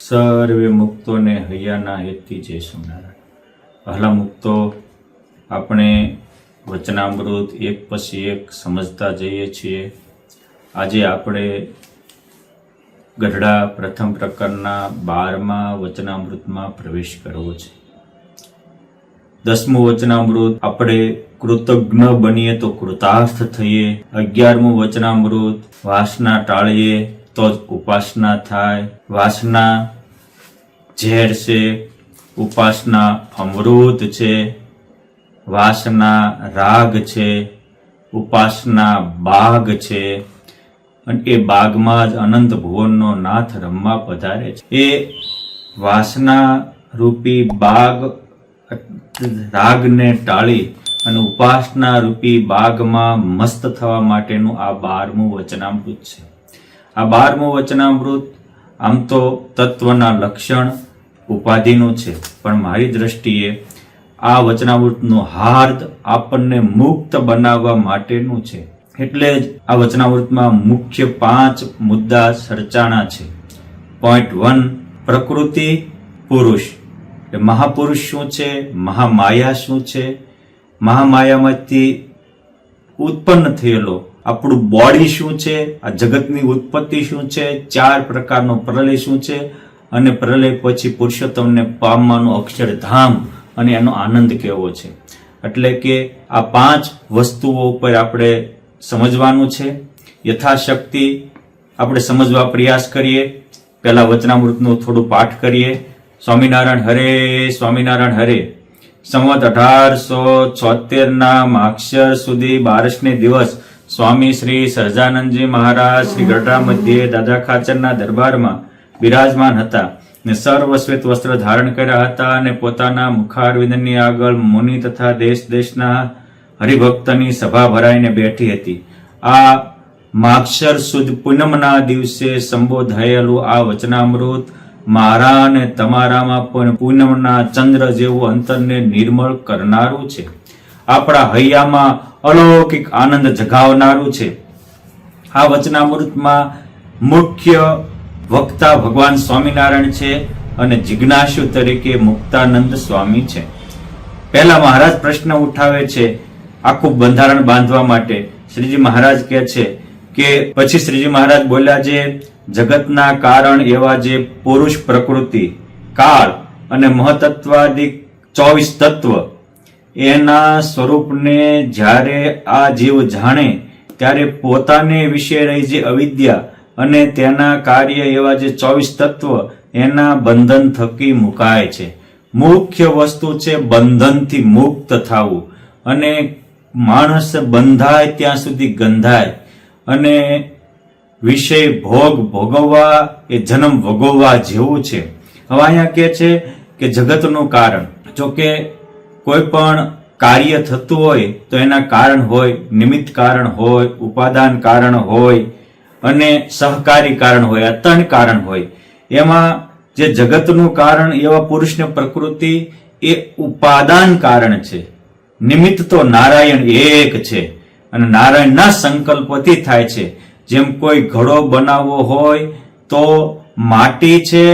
સર્વે મુક્તોને હૈયાના હેતથી જય સ્વામિનારાયણ. પહેલા મુક્તો આપણે વચનામૃત એક પછી એક સમજતા જઈએ છીએ. આજે આપણે ગઢડા પ્રથમ પ્રકરણના 12મા વચનામૃતમાં પ્રવેશ કરવો છે. 10મું વચનામૃત આપણે કૃતજ્ઞ બનીએ તો કૃતાર્થ થઈએ. 11મું વચનામૃત વાસના ટાળીએ તો જ ઉપાસના થાય. વાસના ઝેર છે, ઉપાસના અમૃત છે. વાસના રાગ છે, ઉપાસના બાગ છે. અને એ બાગમાં જ અનંત ભુવનનો નાથ રમવા પધારે છે. એ વાસના રૂપી બાગ રાગને ટાળી અને ઉપાસના રૂપી બાગમાં મસ્ત થવા માટેનું આ 12મું વચનામૃત છે. આ 12મું વચનામૃત આમ તો તત્વના લક્ષણ ઉપાધિનું છે, પણ મારી દ્રષ્ટિએ આ વચનામૃતનો હાર્દ આપણને મુક્ત બનાવવા માટેનું છે. એટલે જ આ વચનામૃતમાં મુખ્ય 5 મુદ્દા ચર્ચાના છે. પોઈન્ટ 1, પ્રકૃતિ પુરુષ. મહાપુરુષ શું છે, મહામાયા શું છે, મહામાયામાંથી ઉત્પન્ન થયેલો આપણું બોડી શું છે, આ જગતની ઉત્પત્તિ શું છે, 4 પ્રકારનો પ્રલય શું છે, અને પ્રલય પછી પુરુષોત્તમને પામવાનું અક્ષરધામ અને એનો આનંદ કેવો છે. એટલે કે આ 5 વસ્તુઓ ઉપર આપણે સમજવાનું છે. યથાશક્તિ આપણે સમજવા પ્રયાસ કરીએ. પહેલા વચનામૃતનું થોડું પાઠ કરીએ. સ્વામિનારાયણ હરે, સ્વામિનારાયણ હરે. સંવત 1876ના માક્ષર સુધી 12ને દિવસ સ્વામી શ્રી સહજાનંદજી મહારાજ શ્રી ગઢડા મધ્યે દાદા ખાચરના દરબારમાં બિરાજમાન હતા ને સર્વશ્વેત વસ્ત્ર ધારણ કર્યા હતા અને પોતાના મુખારવિંદની આગળ મુનિ તથા દેશ દેશના હરિભક્તની સભા ભરાઈને બેઠી હતી. આ માક્ષર સુદ પૂનમના દિવસે સંબોધાયેલું આ વચનામૃત મારા અને તમારામાં પણ પૂનમના ચંદ્ર જેવું અંતરને નિર્મળ કરનારું છે. આપણા હૈયામાં અલૌકિક આનંદ જગાવનારું છે. આ વચનામૃતમાં મુખ્ય વક્તા ભગવાન સ્વામિનારાયણ છે અને જિજ્ઞાસુ તરીકે મુક્તાનંદ સ્વામી છે. પહેલા મહારાજ પ્રશ્ન ઉઠાવે છે આખું બંધારણ બાંધવા માટે. શ્રીજી મહારાજ કહે છે કે પછી શ્રીજી મહારાજ બોલ્યા જે જગતના કારણ એવા જે પુરુષ, પ્રકૃતિ, કાળ અને મહતત્વાદિક 24 તત્વ એના સ્વરૂપને જ્યારે આ જીવ જાણે ત્યારે પોતાને વિશે રહી જે અવિદ્યા અને તેના કાર્ય એવા જે 24 તત્વ એના બંધન થકી મુકાય છે. મુખ્ય વસ્તુ છે બંધનથી મુક્ત થવું. અને માણસ બંધાય ત્યાં સુધી ગંધાય અને વિષય ભોગ ભોગવવા એ જન્મ ભોગવવા જેવું છે. હવે અહીંયા કહે છે કે જગતનું કારણ. જો કે કોઈ પણ કાર્ય થતું હોય તો એના કારણ હોય, નિમિત્ત કારણ હોય, ઉપાદાન કારણ હોય અને સહકારી કારણ હોય, આ 3 કારણ હોય. એમાં જે જગતનું કારણ એવા પુરુષને પ્રકૃતિ એ ઉપાદાન કારણ છે. નિમિત્ત તો નારાયણ એક છે અને નારાયણના સંકલ્પથી થાય છે. જેમ કોઈ ઘડો બનાવવો હોય તો માટી છે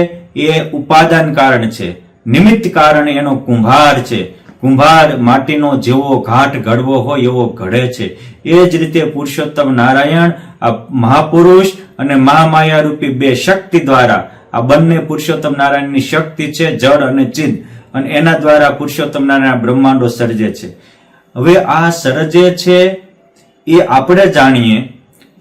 એ ઉપાદાન કારણ છે, નિમિત્ત કારણ એનો કુંભાર છે. કુંભાર માટીનો જેવો ઘાટ ઘડવો હોય એવો ઘડે છે. એ જ રીતે પુરુષોત્તમ નારાયણ આ મહાપુરુષ અને મહામાયા રૂપી 2 શક્તિ દ્વારા, આ બંને પુરુષોત્તમ નારાયણની શક્તિ છે, જળ અને ચિદ, અને એના દ્વારા પુરુષોત્તમ નારાયણ બ્રહ્માંડો સર્જે છે. હવે આ સર્જે છે એ આપણે જાણીએ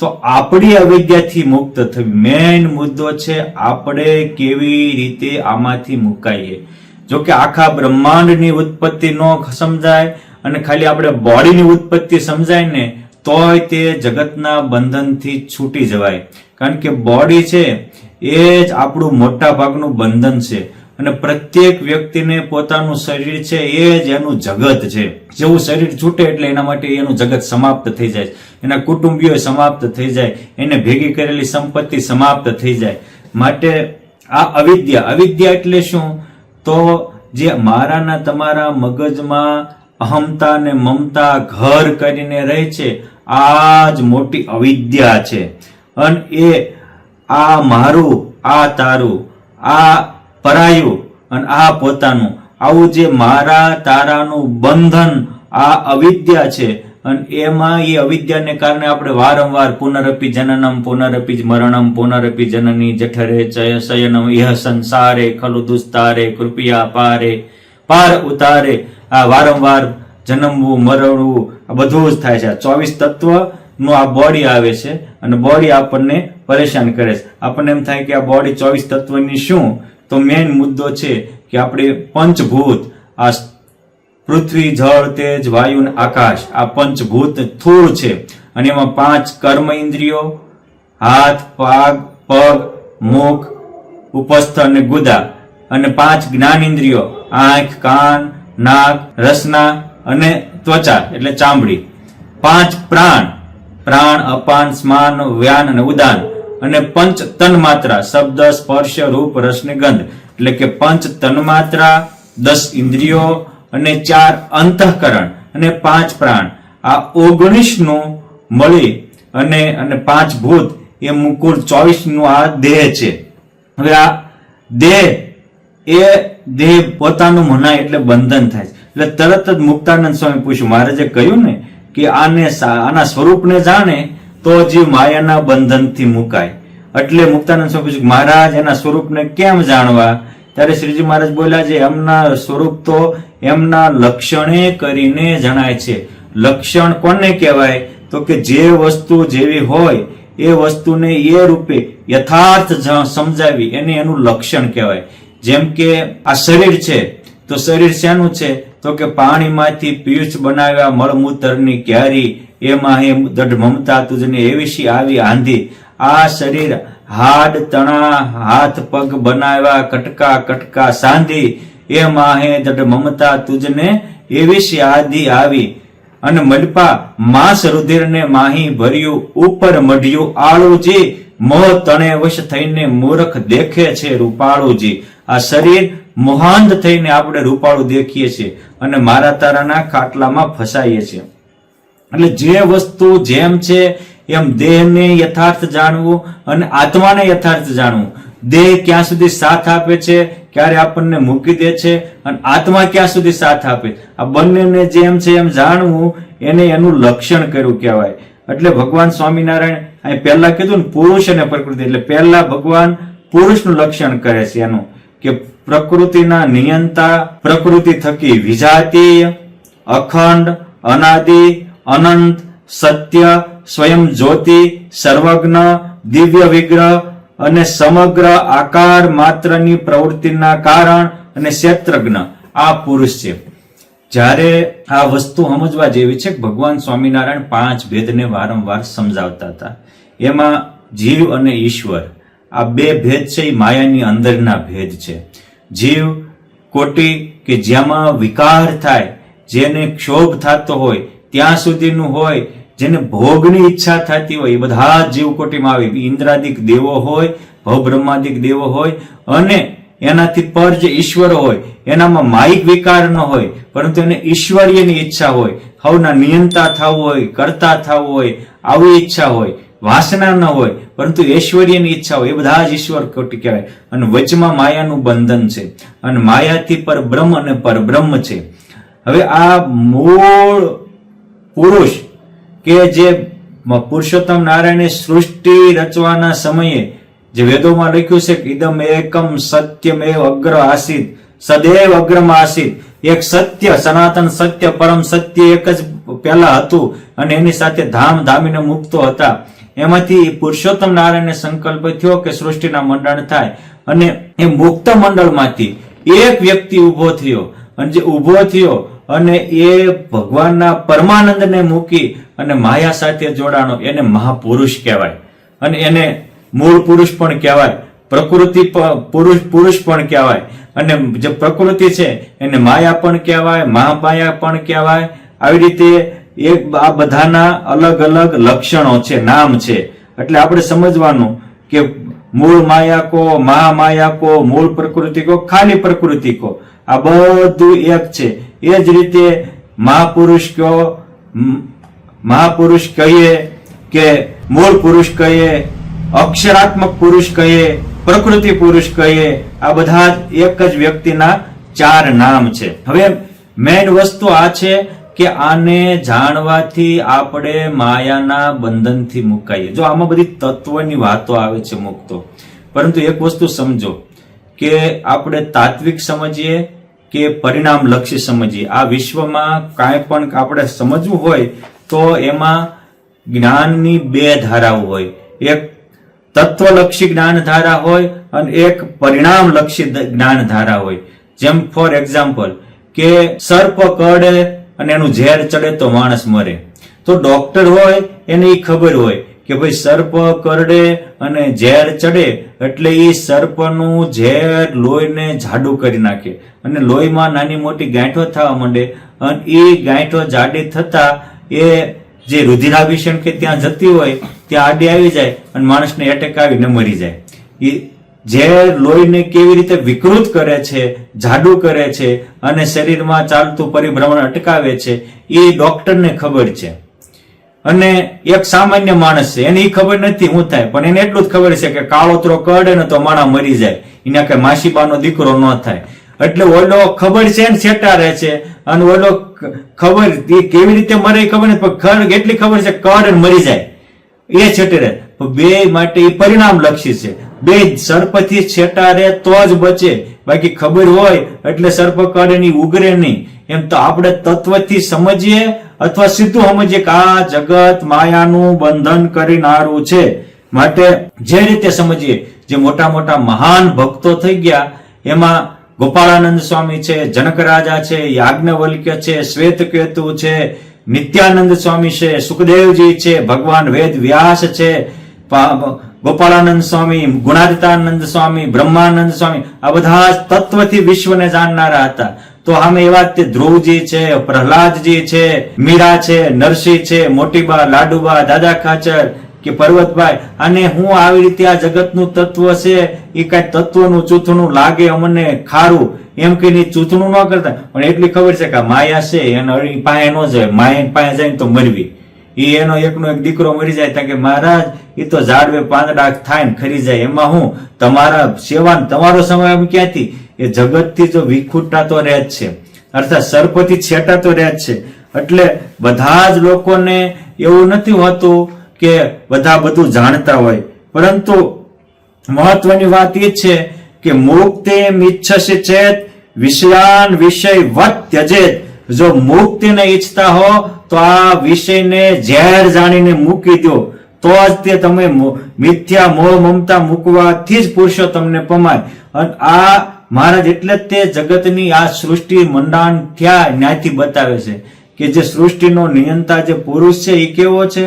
તો આપણી અવિદ્યાથી મુક્ત થવી મેઇન મુદ્દો છે. આપણે કેવી રીતે આમાંથી મુકાઈએ. જો કે આખા બ્રહ્માંડની ઉત્પત્તિ ન સમજાય અને ખાલી આપણે બોડીની ઉત્પત્તિ સમજાય ને તોય તે જગતના બંધનથી છૂટી જવાય. કારણ કે બોડી છે એ જ આપણું મોટા ભાગનું બંધન છે અને પ્રત્યેક વ્યક્તિને પોતાનું શરીર છે એ જ એનું જગત છે. જેવું શરીર છૂટે એટલે એના માટે એનું જગત સમાપ્ત થઈ જાય, એના કુટુંબીઓ સમાપ્ત થઈ જાય, એને ભેગી કરેલી સંપત્તિ સમાપ્ત થઈ જાય. માટે આ અવિદ્યા એટલે શું? તો જે મારાના તમારા મગજમાં અહમતા ને મમતા ઘર કરીને રહે છે, આ જ મોટી અવિદ્યા છે. અને એ આ મારું, આ તારું, આ પરાયું અને આ પોતાનું, આવું જે મારા તારાનું બંધન, આ અવિદ્યા છે. અને એમાં એ અવિદ્યાને કારણે આપણે વારંવાર પુનરપી જનનમ પુનરપી મરણમ પુનરપી જનની જઠરે ચય શયનમ ઇહ સંસારે ખલુ દુસ્તારે કૃપયા પારે પાર ઉતારે, આ વારંવાર જન્મવું મરણવું આ બધું જ થાય છે. આ 24 તત્વ નું આ બોડી આવે છે અને બોડી આપણને પરેશાન કરે છે. આપણને એમ થાય કે આ બોડી 24 તત્વની શું, તો મેઇન મુદ્દો છે કે આપણે પંચભૂત, આ પૃથ્વી જળ તેજ વાયુ અને આકાશ, આ પંચભૂત સ્થૂળ છે. અને એમાં 5 કર્મ ઇન્દ્રિયો, હાથ પગ મુખ ઉપસ્થ અને ગુદા, અને 5 જ્ઞાન ઇન્દ્રિયો, આંખ કાન નાક રસના અને ત્વચા એટલે ચામડી, 5 પ્રાણ અપાન સ્માન વ્યાન અને ઉદાન, અને 5 તન્માત્રા શબ્દ સ્પર્શ રૂપ રસ ને ગંધ, એટલે કે 5 તન્માત્રા, 10 ઇન્દ્રિયો અને 4 અંતઃકરણ અને 5 પ્રાણ, આ 19 નું મળી અને 5 ભૂત, એમ કુલ 24 નું આ દેહ છે. હવે આ દેહ પોતાનું મનાય એટલે બંધન થાય છે. એટલે તરત જ મુક્તાનંદ સ્વામી પૂછ્યું, મહારાજે કહ્યું ને કે આના સ્વરૂપને જાણે તો જીવ માયાના બંધનથી મુકાય. એટલે મુક્તાનંદ સ્વામી પૂછ્યું, મહારાજ એના સ્વરૂપને કેમ જાણવા? ત્યારે શ્રીજી મહારાજ બોલ્યા છે, એમના સ્વરૂપ તો એમના લક્ષણે કરીને જણાય છે. લક્ષણ કોને કહેવાય? તો કે જે વસ્તુ જેવી હોય એ વસ્તુને એ રૂપે યથાર્થ સમજાવી એને એનું લક્ષણ કહેવાય. જેમ કે આ શરીર છે, તો શરીર શેનું છે? તો કે પાણીમાંથી પિયુષ બનાવ્યા મળમૂત્રની ક્યારી, એમાં હે દઢ મમતા તુજને એવી આવી આંધી. આ શરીર હાડ તણા હાથ પગ બનાવ્યા કટકા કટકા સાંધી, એમાં હે દઢ મમતા તુજને એવી આદિ આવી. અને મલપા માંસ રુધિરને માહી ભર્યું ઉપર મઢ્યું આળુજી, મોહ તણે વશ થઈને મૂર્ખ દેખે છે રૂપાળુજી. આ શરીર મોહાંધ થઈને આપણે રૂપાળું દેખીએ છીએ અને મારા તારાના ખાટલામાં ફસાઈએ છીએ. એટલે જે વસ્તુ જેમ છે એમ દેહને યથાર્થ જાણવું અને આત્માને યથાર્થ જાણવું. દેહ ક્યાં સુધી સાથ આપે છે, ક્યારે આપણને મૂકી દે છે, અને આત્મા ક્યાં સુધી સાથ આપે, આ બંનેને જેમ છે એમ જાણવું, એને એનું લક્ષણ કર્યું કહેવાય. એટલે ભગવાન સ્વામિનારાયણ અહીં પહેલા કીધું ને પુરુષ અને પ્રકૃતિ, એટલે પહેલા ભગવાન પુરુષનું લક્ષણ કરે છે એનું કે પ્રકૃતિના નિયંતા, પ્રકૃતિ થકી વિજાતીય, અખંડ, અનાદિ, અનંત, સત્ય, સ્વયં જ્યોતિ, સર્વજ્ઞ, દિવ્ય વિગ્રહ અને સમગ્ર આકાર માત્રની પ્રવૃત્તિના કારણ અને ક્ષેત્રજ્ઞ, આ પુરુષ છે. જ્યારે આ વસ્તુ સમજવા જેવી છે, ભગવાન સ્વામિનારાયણ 5 ભેદને વારંવાર સમજાવતા હતા. એમાં જીવ અને ઈશ્વર, આ 2 ભેદ છે એ માયાની અંદરના ભેદ છે. જીવ કોટી કે જેમાં વિકાર થાય, જેને ક્ષોભ થતો હોય ત્યાં સુધીનું હોય, જેને ભોગની ઈચ્છા થતી હોય, એ બધા જ જીવ કોટીમાં આવે. ઇન્દ્રાદિક દેવો હોય, ભવબ્રહ્માદિક દેવો હોય, અને એનાથી પર જે ઈશ્વર હોય એનામાં માયિક વિકાર ન હોય, પરંતુ એને ઈશ્વરીયની ઈચ્છા હોય, હવના નિયંતા થવું હોય, કરતા થવું હોય, આવી ઈચ્છા હોય, વાસના ન હોય પરંતુ ઐશ્વર્યની ઈચ્છા હોય, એ બધા જ ઈશ્વર કોટી કહેવાય. અને વચમાં માયાનું બંધન છે, અને માયાથી પરબ્રહ્મ અને પરબ્રહ્મ છે. હવે આ મૂળ પુરુષ કે જે પુરુષોત્તમ નારાયણે સૃષ્ટિ રચવાના સમયે જે વેદોમાં લખ્યું છે કે ઇદમ એકમ સત્યમેવ અગ્ર આસિત સદૈવ અગ્રમાં આસિત, એક સત્ય સનાતન સત્ય પરમ સત્ય એક જ પહેલા હતું અને એની સાથે ધામ ધામીને મુક્તો હતા. એમાંથી પુરુષોત્તમ નારાયણને સંકલ્પ થયો કે સૃષ્ટિના મંડળ થાય, અને એ મુક્ત મંડળમાંથી એક વ્યક્તિ ઉભો થયો, અને જે ઉભો થયો અને એ ભગવાનના પરમાનંદને મૂકી અને માયા સાથે જોડાણો, એને મહાપુરુષ કહેવાય. અને એને મૂળ પુરુષ પણ કહેવાય, પ્રકૃતિ પુરુષ પણ કહેવાય, અને જે પ્રકૃતિ છે એને માયા પણ કહેવાય, મહામાયા પણ કહેવાય. આવી રીતે આ બધાના અલગ અલગ લક્ષણો છે, નામ છે. એટલે આપણે સમજવાનું કે મૂળ માયા કો, મહામાયા કો, મૂળ પ્રકૃતિ કો, ખાલી પ્રકૃતિ કો, આ બધું એક છે. એ જ રીતે મહાપુરુષ કહીએ કે મૂળ પુરુષ કહીએ, અક્ષરાત્મક પુરુષ કહીએ પ્રકૃતિ પુરુષ કહીએ, આ બધા એક જ વ્યક્તિના 4 નામ છે. હવે મેઇન વસ્તુ આ છે કે આને જાણવાથી આપણે માયાના બંધનથી મુકાઈએ. જો આમાં બધી તત્વની વાતો આવે છે મુક્તો, પરંતુ એક વસ્તુ સમજો કે આપણે તાત્વિક સમજીએ કે પરિણામ લક્ષી સમજીએ, આ વિશ્વમાં કાંઈ પણ આપણે સમજવું હોય તો એમાં જ્ઞાનની 2 ધારાઓ હોય. એક તત્વલક્ષી જ્ઞાન ધારા હોય અને એક પરિણામ લક્ષી જ્ઞાન ધારા હોય. જેમ ફોર એક્ઝામ્પલ કે સર્પ કરડે અને એનું ઝેર ચડે તો માણસ મરે, તો ડોક્ટર હોય એને એ ખબર હોય કે ભાઈ સર્પ કરડે અને ઝેર ચડે એટલે એ સર્પનું ઝેર લોહીને જાડું કરી નાખે અને લોહીમાં નાની મોટી ગાંઠો થવા માંડે અને એ ગાંઠો જાડી થતા એ જે રુધિરાભિષણ કે ત્યાં જતી હોય ત્યાં આડી આવી જાય અને માણસને એટેક આવીને મરી જાય. એ ઝેર લોહીને કેવી રીતે વિકૃત કરે છે, જાડું કરે છે અને શરીરમાં ચાલતું પરિભ્રમણ અટકાવે છે એ ડોક્ટરને ખબર છે. અને એક સામાન્ય માણસ છે એને ખબર નથી શું થાય, પણ એને એટલું જ ખબર છે કે કાળોતરો કરડે ને તો માણા મરી જાય, એના કઈ માસીબાનો દીકરો ન થાય. એટલે ઓલો ખબર છે ને છેટા રહે છે અને ઓલો ખબર એ કેવી રીતે મરે ખબર નથી, પણ એટલી ખબર છે કરડ મરી જાય એ છેટે રહે. બે માટે એ પરિણામ લક્ષી છે. બે સર્પથી છેટા રહે તો જ બચે, બાકી ખબર હોય એટલે સર્પ કરડે ની ઉગરે નહીં. એમ તો આપણે તત્વથી સમજીએ અથવા સીધું સમજીએ કે આ જગત માયાનું બંધન કરનારું છે. માટે જે રીતે સમજીએ, જે મોટા મોટા મહાન ભક્તો થઈ ગયા એમાં ગોપાળાનંદ સ્વામી છે, જનક રાજા છે, યાજ્ઞવલ્ક્ય છે, શ્વેતકેતુ છે, નિત્યાનંદ સ્વામી છે, સુખદેવજી છે, ભગવાન વેદ વ્યાસ છે, ગોપાળાનંદ સ્વામી, ગુણાતીતાનંદ સ્વામી, બ્રહ્માનંદ સ્વામી, આ બધા તત્વથી વિશ્વને જાણનારા હતા. તો આમે એવા તે ધ્રુવજી છે, પ્રહલાદજી છે, મીરા છે, નરસિંહ છે, મોટીબા, લાડુબા, દાદા ખાચર કે પર્વતભાઈ, અને હું આવી રીતે આ જગતનું તત્વ છે એ કઈ તત્વનું ચૂથણું લાગે અમને ખારું એમ કહીને ચૂથણું ન કરતા, પણ એટલી ખબર છે કે માયા છે એને પાસે ન જાય, માયા પાસે જાય તો મરવી. એ એનો એકનો એક દીકરો મરી જાય ત્યાં કે મહારાજ એ તો ઝાડવે પાંદડા થાય ને ખરી જાય, એમાં હું તમારા સેવા તમારો સમય ક્યાંથી? એ જગત થી જો વિખુટા તો રહે જ છે, અર્થાત સર્પથી છેટા તો રહે જ છે. એટલે બધા જ લોકોને એવું નથી હોતું કે બધા બધું જાણતા હોય, પરંતુ મહત્વની વાત એ છે કે મુક્તિ ઈચ્છસે ચેત વિષયાન વિષય વત ત્યજેત. જો મુક્તિને ઈચ્છતા હો તો આ વિષયને ઝેર જાણીને મૂકી દો, તો જ તે તમે મિથ્યા મોહ મમતા મૂકવાથી જ પુરુષો તમને પમાય. અને આ મહારાજ એટલે જ તે જગતની આ સૃષ્ટિ મંડાણ થયા ન્યાયથી બતાવે છે કે જે સૃષ્ટિનો નિયંતા જે પુરુષ છે એ કેવો છે?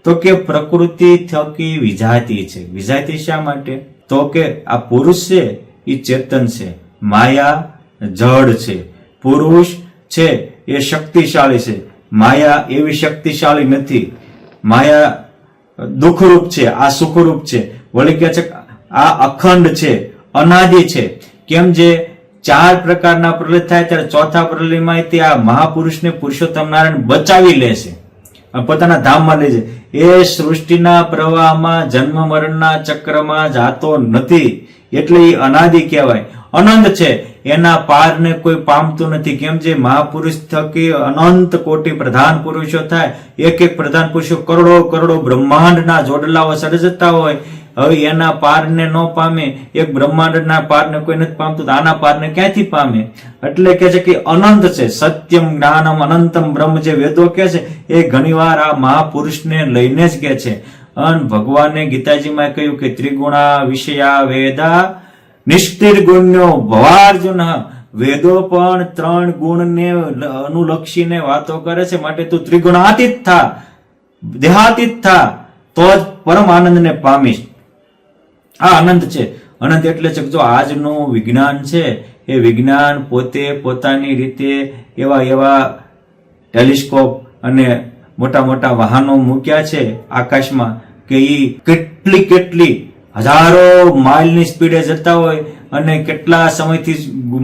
તો કે પ્રકૃતિ થકી વિજાતી છે. વિજાતી શા માટે? તો કે આ પુરુષ છે એ ચેતન છે, માયા જડ છે. પુરુષ છે એ શક્તિશાળી છે, માયા એવી શક્તિશાળી નથી. માયા દુઃખરૂપ છે, આ સુખરૂપ છે. વળી કે છે આ અખંડ છે, અનાદિ છે. કેમ જે 4 પ્રકારના પ્રલય થાય ત્યારે ચોથા પ્રલયમાં તે આ મહાપુરુષને પુરુષોત્તમ નારાયણ બચાવી લે છે, પોતાના ધામમાં લઈ જાય. એ સૃષ્ટિના પ્રવાહમાં જન્મ મરણના ચક્રમાં જાતો નથી, એટલે એ અનાદિ કહેવાય. અનંત છે, એના પારને કોઈ પામતું નથી. કેમ જે મહાપુરુષ થકી અનંત કોટી પ્રધાન પુરુષો થાય, એક એક પ્રધાન પુરુષો કરોડો કરોડો બ્રહ્માંડના જોડલાઓ સર્જતા હોય. હવે એના પારને ન પામે, એક બ્રહ્માંડના પારને કોઈ નથી પામતું, તો આના પારને ક્યાંથી પામે? એટલે કે છે કે અનંત છે. સત્યમ જ્ઞાનમ અનંતમ બ્રહ્મ જે વેદો કે છે એ ઘણીવાર આ મહાપુરુષને લઈને જ કે છે. અને ભગવાને ગીતાજીમાં કહ્યું કે ત્રિગુણા વિષયા વેદા નિષ્ઠિર્ગુણ્યો ભવાર્જુન. વેદો પણ 3 ગુણને અનુલક્ષીને વાતો કરે છે, માટે તું ત્રિગુણાતીત થા, દેહાતીત થા, તો જ પરમ આનંદને પામીશ. આ આનંદ છે. અનંત એટલે છે જો આજનું વિજ્ઞાન છે એ વિજ્ઞાન પોતે પોતાની રીતે એવા એવા ટેલિસ્કોપ અને મોટા મોટા વાહનો મૂક્યા છે આકાશમાં કે એ કેટલી હજારો માઇલની સ્પીડે જતા હોય અને કેટલા સમયથી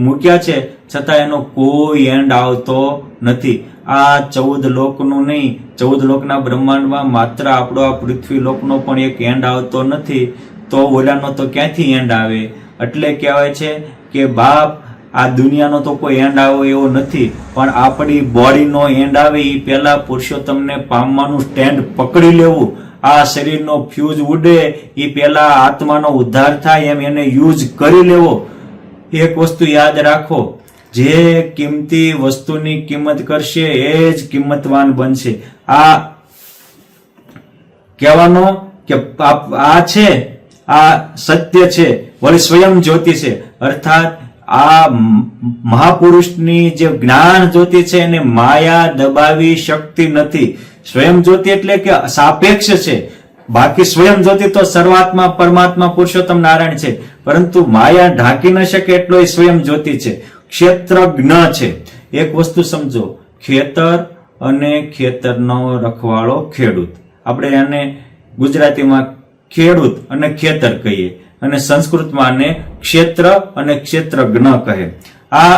મૂક્યા છે, છતાં એનો કોઈ એન્ડ આવતો નથી. આ 14 લોકનું નહીં, 14 લોકના બ્રહ્માંડમાં માત્ર આપણો આ પૃથ્વી લોકનો પણ એક એન્ડ આવતો નથી. તો ઓલાનો તો ક્યાંથી એન્ડ આવે. એટલે કહેવાય છે કે બાપ આ દુનિયાનો તો કોઈ એન્ડ આવે એવો નથી, પણ આપણી બોડીનો એન્ડ આવે એ પહેલા પુરુષોત્તમને પામવાનું સ્ટેન્ડ પકડી લેવું. આ શરીરનો ફ્યુઝ ઉડે એ પહેલા આત્માનો ઉદ્ધાર થાય એમ એને યુઝ કરી લેવો. એક વસ્તુ યાદ રાખો, જે કિંમતી વસ્તુની કિંમત કરશે એ જ કિંમતવાન બનશે. આ કહેવાનો કે આ છે, આ સત્ય છે, વળી સ્વયં જ્યોતિ છે. અર્થાત આ મહાપુરુષની જે જ્ઞાન જ્યોતિ છે એને માયા દબાવી શકતી નથી. સ્વયં જ્યોતિ એટલે કે સાપેક્ષ છે. બાકી સ્વયં જ્યોતિ તો સર્વાત્મા પરમાત્મા પુરુષોત્તમ નારાયણ છે, પરંતુ માયા ઢાંકી ન શકે એટલો એ સ્વયં જ્યોતિ છે. ક્ષેત્રજ્ઞ છે. એક વસ્તુ સમજો, ખેતર અને ખેતરનો રખવાળો ખેડૂત, આપણે એને ગુજરાતીમાં ખેડૂત અને ખેતર કહીએ, અને સંસ્કૃતમાં આને ક્ષેત્ર અને ક્ષેત્રજ્ઞ કહે. આ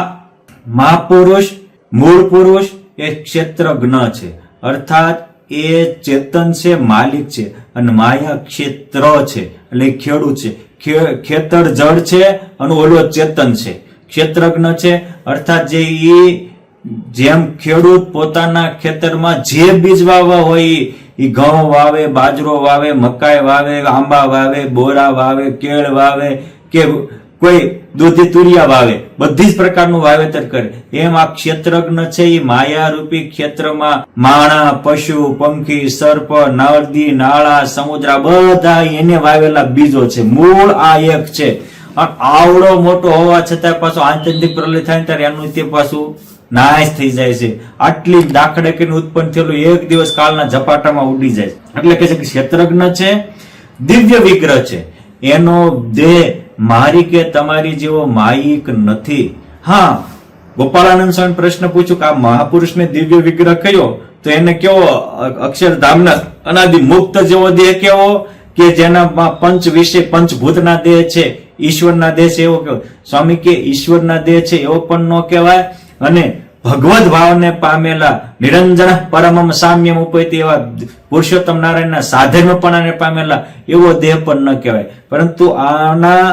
મહાપુરુષ મૂળ પુરુષ એ ક્ષેત્રજ્ઞ છે. અર્થાત એ ચેતન છે, માલિક છે, અને માયા ક્ષેત્ર છે એટલે ખેડૂત છે. ખેતર જળ છે અને ઓલો ચેતન છે, ક્ષેત્રજ્ઞ છે. અર્થાત જેમ ખેડૂત પોતાના ખેતરમાં જે બીજ વાવવા હોય એ ઘઉં વાવે, બાજરો વાવે, મકાઈ વાવે, આંબા વાવે, બોરા વાવે, કેળ વાવે કે કોઈ દૂધી તુરિયા વાવે, બધી જ પ્રકારનું વાવેતર કરે. એમ આ ક્ષેત્રજ્ઞ છે એ માયા રૂપી ક્ષેત્રમાં માણા, પશુ, પંખી, સર્પ, નદી, નાળા, સમુદ્ર બધા એને વાવેલા બીજો છે. મૂળ આ એક છે. આવડો મોટો હોવા છતાં પાછો આંતરિક પ્રલય થાય ત્યારે એનું તે પાછું નાશ થઈ જાય છે. આટલી દાખલે કરીને ઉત્પન્ન થયેલું એક દિવસ કાળના ઝપાટામાં ઉડી જાય. એટલે કે ક્ષેત્રજ્ઞ છે, દિવ્ય વિગ્રહ છે. એનો દેહ મારી કે તમારી જેવો માયિક નથી. હા, ગોપાળાનંદ સ્વામી પ્રશ્ન પૂછ્યું કે આ મહાપુરુષને દિવ્ય વિગ્રહ કયો, તો એને કેવો અક્ષરધામના અનાદિ મુક્ત જેવો દેહ કેવો કે જેના પંચ વિષય પંચભૂતના દેહ છે, ઈશ્વરના દેહ છે એવો કેવો. સ્વામી કે ઈશ્વરના દેહ છે એવો પણ ન કહેવાય, અને ભગવદ ભાવને પામેલા નિરંજન પરમમ સામ્યમ ઉપૈતિ એવા પુરુષોત્તમ નારાયણના સાધનપણાને પામેલા એવો દેહ પણ ન કહેવાય. પરંતુ આના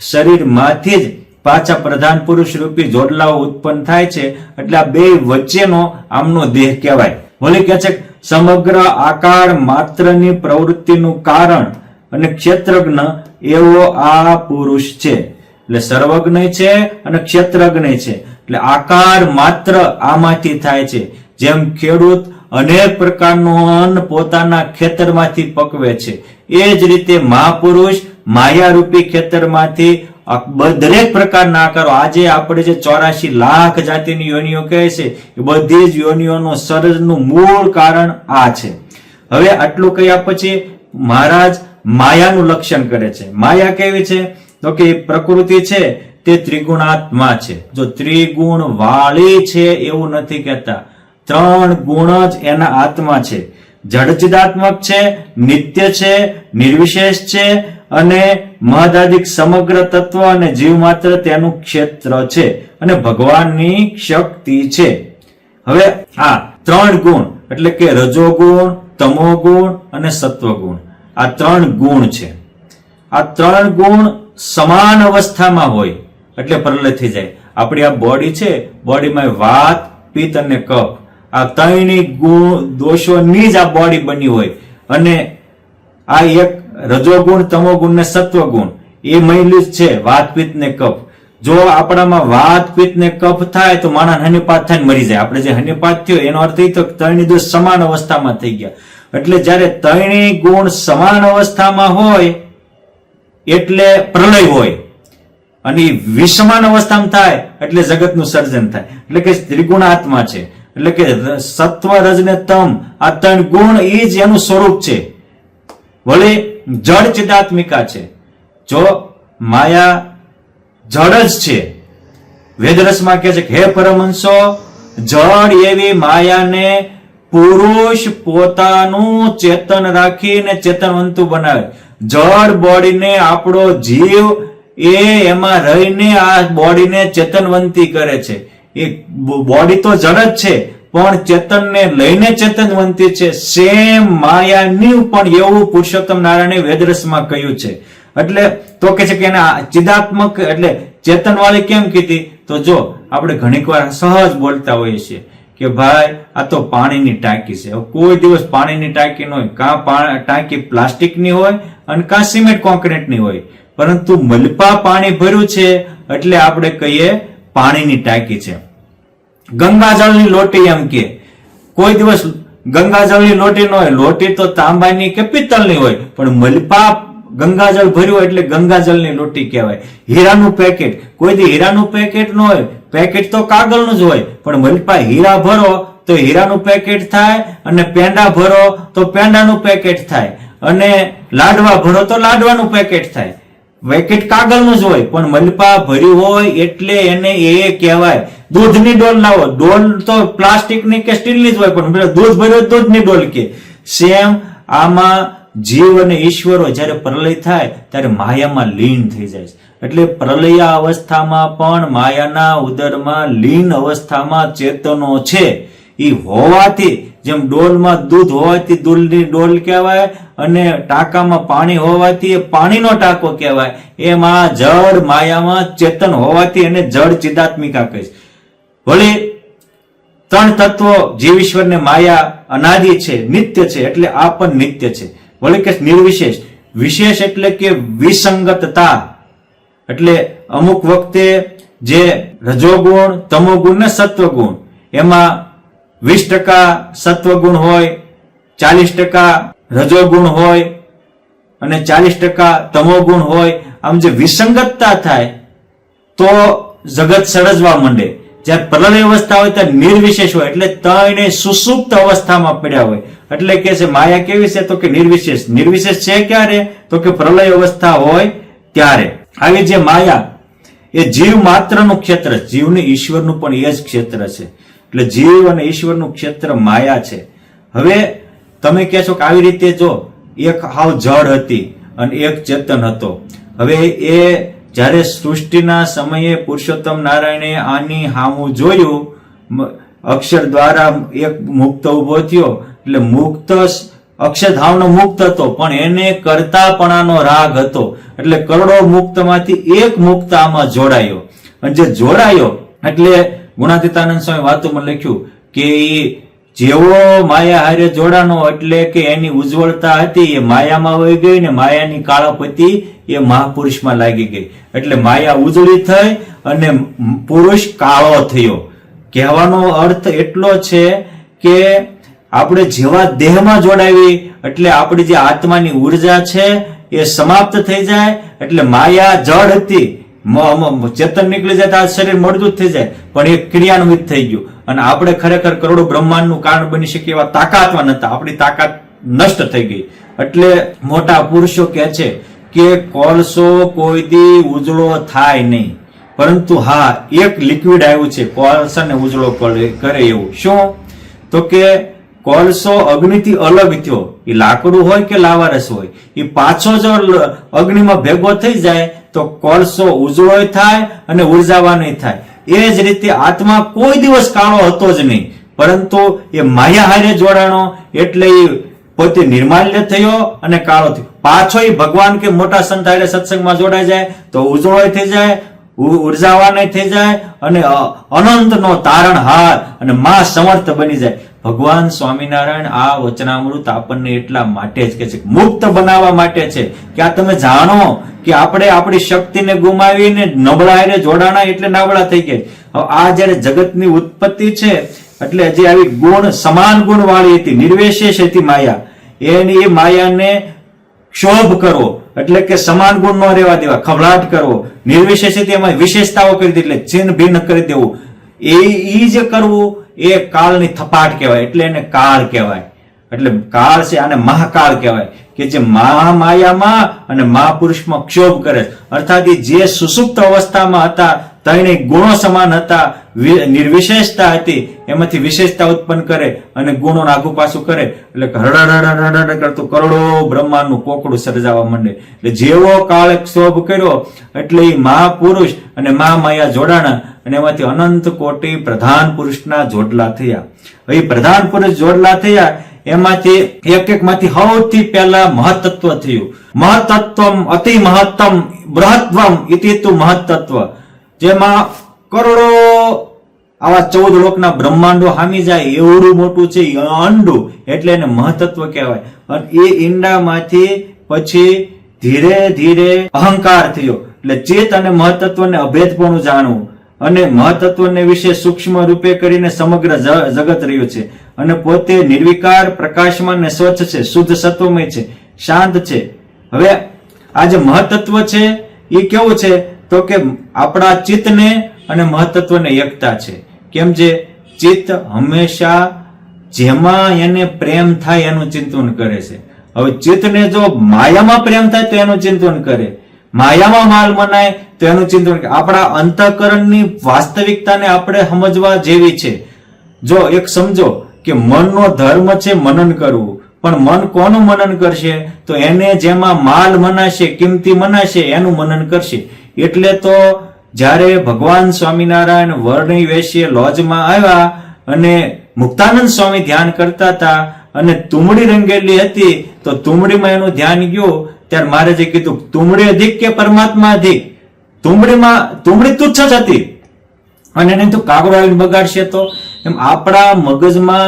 શરીરમાંથી જ પાછા પ્રધાન પુરુષ રૂપી જોડલાઓ ઉત્પન્ન થાય છે, એટલે આ બે વચ્ચેનો આમનો દેહ કહેવાય. વળી કે છે સમગ્ર આકાર માત્રની પ્રવૃત્તિનું કારણ અને ક્ષેત્રજ્ઞ એવો આ પુરુષ છે. એટલે સર્વજ્ઞ છે અને ક્ષેત્રજ્ઞ છે. એટલે આકાર માત્ર આમાંથી થાય છે. જેમ ખેડૂત અનેક પ્રકારનું અન્ન પોતાના ખેતરમાંથી પકવે છે, એ જ રીતે મહાપુરુષ માયા રૂપી ખેતરમાંથી દરેક પ્રકારના આકારો. આજે આપણે જે 84 લાખ જાતિની યોનિઓ કહે છે એ બધી જ યોનિઓનું સર્જનું મૂળ કારણ આ છે. હવે આટલું કહ્યા પછી મહારાજ માયાનું લક્ષણ કરે છે. માયા કેવી છે તો કે પ્રકૃતિ છે તે ત્રિગુણાત્મા છે. જો ત્રિગુણ વાળી છે એવું નથી કહેતા, 3 ગુણ જ એના આત્મા છે. જડચિદાત્મક છે, નિત્ય છે, નિર્વિશેષ છે, અને મહદાદિક સમગ્ર તત્વ અને જીવ માત્ર તેનું ક્ષેત્ર છે, અને ભગવાનની શક્તિ છે. હવે આ 3 ગુણ એટલે કે રજોગુણ, તમોગુણ અને સત્વગુણ, આ 3 ગુણ છે. આ 3 ગુણ સમાન અવસ્થામાં હોય એટલે પ્રલય થઈ જાય. આપણી આ બોડી છે, બોડીમાં વાત, પિત્ત અને કફ, આ 3 ગુણ દોષોની જ આ બોડી બની હોય. અને આ એક રજોગુણ, તમોગુણ ને સત્વગુણ એ મૈલું છે, વાત, પિત્ત ને કફ. જો આપણામાં વાત, પિત્ત ને કફ થાય તો માણસ હનિપાત થઈને મરી જાય. આપણે જે હનિપાત થયો એનો અર્થ એ તો 3 દોષ સમાન અવસ્થામાં થઈ ગયા. એટલે જયારે 3 ગુણ સમાન અવસ્થામાં હોય એટલે પ્રલય હોય, અને વિષમાન અવસ્થામાં થાય એટલે જગતનું સર્જન થાય. એટલે કે ત્રિગુણાત્મા છે. એટલે કે સત્વ, રજ ને તમ આ 3 ગુણ એ જ એનું સ્વરૂપ છે. વળી જડ ચિદાત્મિકા છે. જો માયા જડ જ છે, વેદરસમાં કહે છે કે હે પરમહંસો, જડ એવી માયાને પુરુષ પોતાનું ચેતન રાખીને ચેતનવંતુ બનાવે. જડ બોડીને આપણો જીવ એમાં રહીને આ બોડીને ચેતનવંતી કરે છે. એ બોડી તો જડ જ છે પણ ચેતનને લઈને ચેતનવંતી છે. સેમ માયાની પણ એવું પુરુષોત્તમ નારાયણે વેદરસમાં કહ્યું છે. એટલે તો કે છે કે એને ચિદાત્મક એટલે ચેતન વાળી કેમ કીધી? તો જો આપણે ઘણીક વાર સહજ બોલતા હોઈએ છીએ કે ભાઈ આ તો પાણીની ટાંકી છે. કોઈ દિવસ પાણીની ટાંકી ન હોય, કાં ટાંકી પ્લાસ્ટિકની હોય અને કાં સિમેન્ટ કોન્ક્રીટની હોય, પરંતુ મલપા પાણી ભર્યું છે એટલે આપણે કહીએ પાણીની ટાંકી છે. ગંગાજળની લોટી એમ કે કોઈ દિવસ ગંગાજળની લોટી ન હોય, લોટી તો તાંબાની કે પિત્તળની હોય, પણ મલપા ગંગાજળ ભર્યું એટલે ગંગાજળની લોટી કહેવાય. હીરાનું પેકેટ, કોઈ દી હીરાનું પેકેટ ન હોય, પેકેટ તો કાગળનું જ હોય, પણ મલપા હીરા ભરો તો હીરાનું પેકેટ થાય, અને પેંડા ભરો તો પેંડાનું પેકેટ થાય, અને લાડવા ભરો તો લાડવાનું પેકેટ થાય. પેકેટ કાગળનું જ હોય, પણ મલપા ભર્યું હોય એટલે એને એ કહેવાય. દૂધની ડોલ લાવો, ડોલ તો પ્લાસ્ટિકની કે સ્ટીલની જ હોય, પણ દૂધ ભર્યું દૂધની ડોલ કે. સેમ આમાં જીવ અને ઈશ્વરો જ્યારે પ્રલય થાય ત્યારે માયામાં લીન થઈ જાય છે. એટલે પ્રલય અવસ્થામાં પણ માયાના ઉદરમાં લીન અવસ્થામાં ચેતનો છે. એ હોવાથી, જેમ ડોલમાં દૂધ હોવાથી દૂધની ડોલ કહેવાય, અને ટાંકામાં પાણી હોવાથી એ પાણીનો ટાંકો કહેવાય. એમાં જળ માયામાં ચેતન હોવાથી એને જળ ચિદાત્મિકા કહે છે. વળી ત્રણ તત્વો જીવ ઈશ્વર ને માયા અનાદિ છે, નિત્ય છે, એટલે આ પણ નિત્ય છે. વળી કે નિર્વિશેષ, વિશેષ એટલે કે વિસંગતતા, એટલે અમુક વખતે જે રજોગુણ, તમોગુણ ને સત્વગુણ, એમાં 20% સત્વગુણ હોય, 40% રજોગુણ હોય અને 40% તમોગુણ હોય. આમ જે વિસંગતતા થાય તો જગત સળજવા માંડે. જ્યારે પ્રલય અવસ્થા હોય ત્યારે નિર્વિશેષ હોય, એટલે ત્રણે સુસુપ્ત અવસ્થામાં પડ્યા હોય. એટલે કે છે માયા કેવી છે? તો કે નિર્વિશેષ. નિર્વિશેષ છે ક્યારે? તો કે પ્રલય અવસ્થા હોય ત્યારે. આવી જે માયા એ જીવ માત્રનું ક્ષેત્ર, જીવને ઈશ્વરનું પણ એ જ ક્ષેત્ર છે. એટલે જીવ અને ઈશ્વરનું ક્ષેત્ર માયા છે. હવે તમે કહેશો કે આવી રીતે જો એક હાવ જળ હતી અને એક ચેતન હતો. હવે એ જ્યારે સૃષ્ટિના સમયે પુરુષોત્તમ નારાયણે આની હામું જોયું, અક્ષર દ્વારા એક મુક્ત ઉભો થયો, એટલે મુક્ત અક્ષરધામનો મુક્ત હતો, પણ એને કરતાપણાનો રાગ હતો. એટલે કરોડો મુક્તમાંથી એક મુક્ત આમાં જોડાયો, અને જે જોડાયો એટલે ગુણાતીતાનંદ સ્વામી વાતોમાં લખ્યું કે જેવો માયા હારે જોડાનો, એટલે કે એની ઉજ્જવળતા હતી એ માયામાં વહી ગઈ, ને માયાની કાળાપતિ એ મહાપુરુષમાં લાગી ગઈ. એટલે માયા ઉજળી થઈ અને પુરુષ કાળો થયો. કહેવાનો અર્થ એટલો છે કે આપણે જેવા દેહમાં જોડાવી એટલે આપણી જે આત્માની ઉર્જા છે એ સમાપ્ત થઈ જાય. એટલે માયા જળ હતી, ચેતન નીકળી જાય તો આ શરીર મળતું જ થઈ જાય, પણ એ ક્રિયાન્વિત થઈ ગયું. અને આપણે ખરેખર કરોડો બ્રહ્માંડનું કારણ બની શકીએ એવા તાકાતવાન હતા, આપણી તાકાત નષ્ટ થઈ ગઈ. એટલે મોટા પુરુષો કહે છે કે કોલસો કોઈ દી ઉજળો થાય નહીં, પરંતુ હા એક લિક્વિડ આવ્યું છે કોલસાને ઉજળો કરે એવું. શું? તો કે કોલસો અગ્નિથી અલગ થયો, એ લાકડું હોય કે લાવારસ હોય, એ પાછો જો અગ્નિમાં ભેગો થઈ જાય તો કોલસો ઉજળો થાય અને ઉર્જાવાન થાય. એ જ રીતે આત્મા કોઈ દિવસ કાળો હતો જ નહીં, પરંતુ એ માયા હારે જોડાણો એટલે એ પોતે નિર્માલ્ય થયો અને કાળો થયો. પાછો એ ભગવાન કે મોટા સંત હારે સત્સંગમાં જોડાઈ જાય તો ઉજળો થઈ જાય, ઉર્જાવાન થઈ જાય, અને અનંતનો તારણહાર અને મા સમર્થ બની જાય. ભગવાન સ્વામિનારાયણ આ વચનામૃત આપણને એટલા માટે જ કે છે, મુક્ત બનાવવા માટે છે કે આ તમે જાણો કે આપણે આપણી શક્તિને ગુમાવીને નબળા જોડાણા એટલે નબળા થઈ ગયા. હવે આ જયારે જગતની ઉત્પત્તિ છે એટલે જે આવી ગુણ સમાન ગુણ વાળી હતી, નિર્વિશેષ હતી માયા, એની એ માયાને ક્ષોભ કરવો એટલે કે સમાન ગુણ ન રહેવા દેવા, ખભડાટ કરવો. નિર્વિશેષ હતી એમાં વિશેષતાઓ કરી દીધી એટલે ચિહ્ન ભિન્ન કરી દેવું. એ જે કરવું એ કાળની થપાટ કહેવાય, એટલે એને કાળ કહેવાય. એટલે કાળ છે, આને મહાકાળ કહેવાય કે જે મહામાયામાં અને મહાપુરુષમાં ક્ષોભ કરે. અર્થાત જે સુસુપ્ત અવસ્થામાં હતા ત્રણે ગુણો સમાન હતા, નિર્વિશેષતા હતી, એમાંથી વિશેષતા ઉત્પન્ન કરે અને ગુણો આગુ પાછું કરે એટલે હરડ કરતું કરોડો બ્રહ્માંડનું કોકડું સર્જાવા માંડે. એટલે જેવો કાળે ક્ષોભ કર્યો એટલે એ મહાપુરુષ અને મહામાયા જોડાણા, અને એમાંથી અનંત કોટી પ્રધાન પુરુષના જોડલા થયા. એ પ્રધાન પુરુષ જોડલા થયા એમાંથી એક માંથી સૌથી પહેલા મહત્તત્વ થયું. મહત્તત્વમ અતિ મહત્તમ બૃહત્વમ ઇતિ તુ મહત્તત્વ, જેમાં કરોડો આવા 14 લોકના બ્રહ્માંડો હામી જાય એવડું મોટું છે અંડું, એટલે એને મહત્તત્વ કહેવાય. અને એ ઈંડામાંથી પછી ધીરે ધીરે અહંકાર થયો, એટલે ચિત્ત અને મહત્તત્વને અભેદપણું જાણવું અને મહત્તત્વને વિશે સૂક્ષ્મ રૂપે કરીને સમગ્ર જગત રહ્યું છે. અને પોતે નિર્વિકાર, પ્રકાશમાન અને સ્વચ્છ છે, શુદ્ધ સત્વમય છે, શાંત છે. હવે આ જે મહત્તત્વ છે એ કેવું છે તો કે આપણા ચિત્તને અને મહત્તત્વને એકતા છે. કેમ જે ચિત્ત હંમેશા જેમાં એને પ્રેમ થાય એનું ચિંતન કરે છે. હવે ચિત્તને જો માયામાં પ્રેમ થાય તો એનું ચિંતન કરે, માયામાં માલ મનાય તો એનું ચિંતન કરે. આપણા અંતઃકરણની વાસ્તવિકતાને આપણે સમજવા જેવી છે. જો એક સમજો કે મનનો ધર્મ છે મનન કરવું, પણ મન કોનું મનન કરશે તો એને જેમાં માલ મનાશે, કિંમતી મનાશે એનું મનન કરશે. એટલે તો જ્યારે ભગવાન સ્વામિનારાયણ વર્ણિ વેશ્ય લોજમાં આવ્યા અને મુક્તાનંદ સ્વામી ધ્યાન કરતા હતા અને તુમડી રંગેલી હતી, તો તુમડીમાં એનું ધ્યાન ગયું. ત્યારે મહારાજે કીધું તુમડી અધિક કે પરમાત્મા અધિક? તુમડી તુચ્છ જ હતી અને એને તો કાગડો આવીને બગાડશે. તો એમ આપણા મગજમાં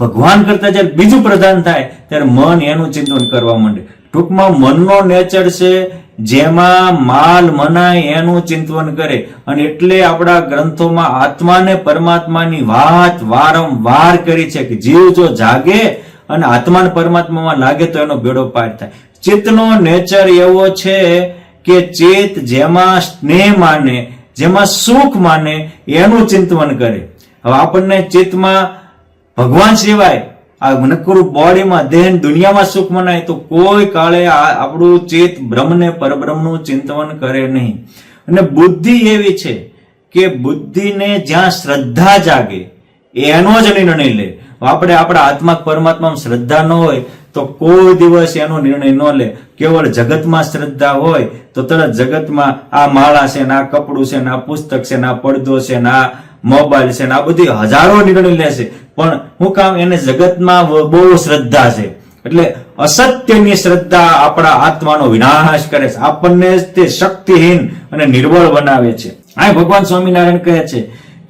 ભગવાન કરતા જયારે બીજું પ્રધાન થાય ત્યારે મન એનું ચિંતન કરવા માંડે. ટૂંકમાં મનનો નેચર છે જેમાં માલ મનાય એનું ચિંતન કરે. અને એટલે આપણા ગ્રંથોમાં આત્મા ને પરમાત્માની વાત વારંવાર કરી છે કે જીવ જો જાગે અને આત્મા ને પરમાત્મામાં લાગે તો એનો બેડો પાર થાય. ચિત્તનો નેચર એવો છે કે ચિત્ત જેમાં સ્નેહ માને, જેમાં સુખ માને એનું ચિંતન કરે. હવે આપણને ચિત્તમાં ભગવાન સિવાય આ નકરું બોડીમાં દેહ દુનિયામાં સુખ મનાય તો કોઈ કાળે આપણું ચિત્ત બ્રહ્મને પરબ્રહ્મનું ચિંતન કરે નહીં. અને બુદ્ધિ એવી છે કે બુદ્ધિને જ્યાં શ્રદ્ધા જાગે એનો જ નિર્ણય લે. આપણે આપણા આત્મા પરમાત્મામાં શ્રદ્ધા ન હોય તો કોઈ દિવસ એનો નિર્ણય ન લે. કેવળ જગતમાં શ્રદ્ધા હોય તો તરત જગતમાં આ માળા છે ને આ કપડું છે ને આ પુસ્તક છે ને આ પડદો છે ને આ મોબાઈલ છે ને આ બધી હજારો નિર્ણય લેશે, પણ હું કામ એને જગતમાં બહુ શ્રદ્ધા છે. એટલે અસત્યની શ્રદ્ધા આપણા આત્માનો વિનાશ કરે છે, આપણને તે શક્તિહીન અને નિર્બળ બનાવે છે. આ ભગવાન સ્વામિનારાયણ કહે છે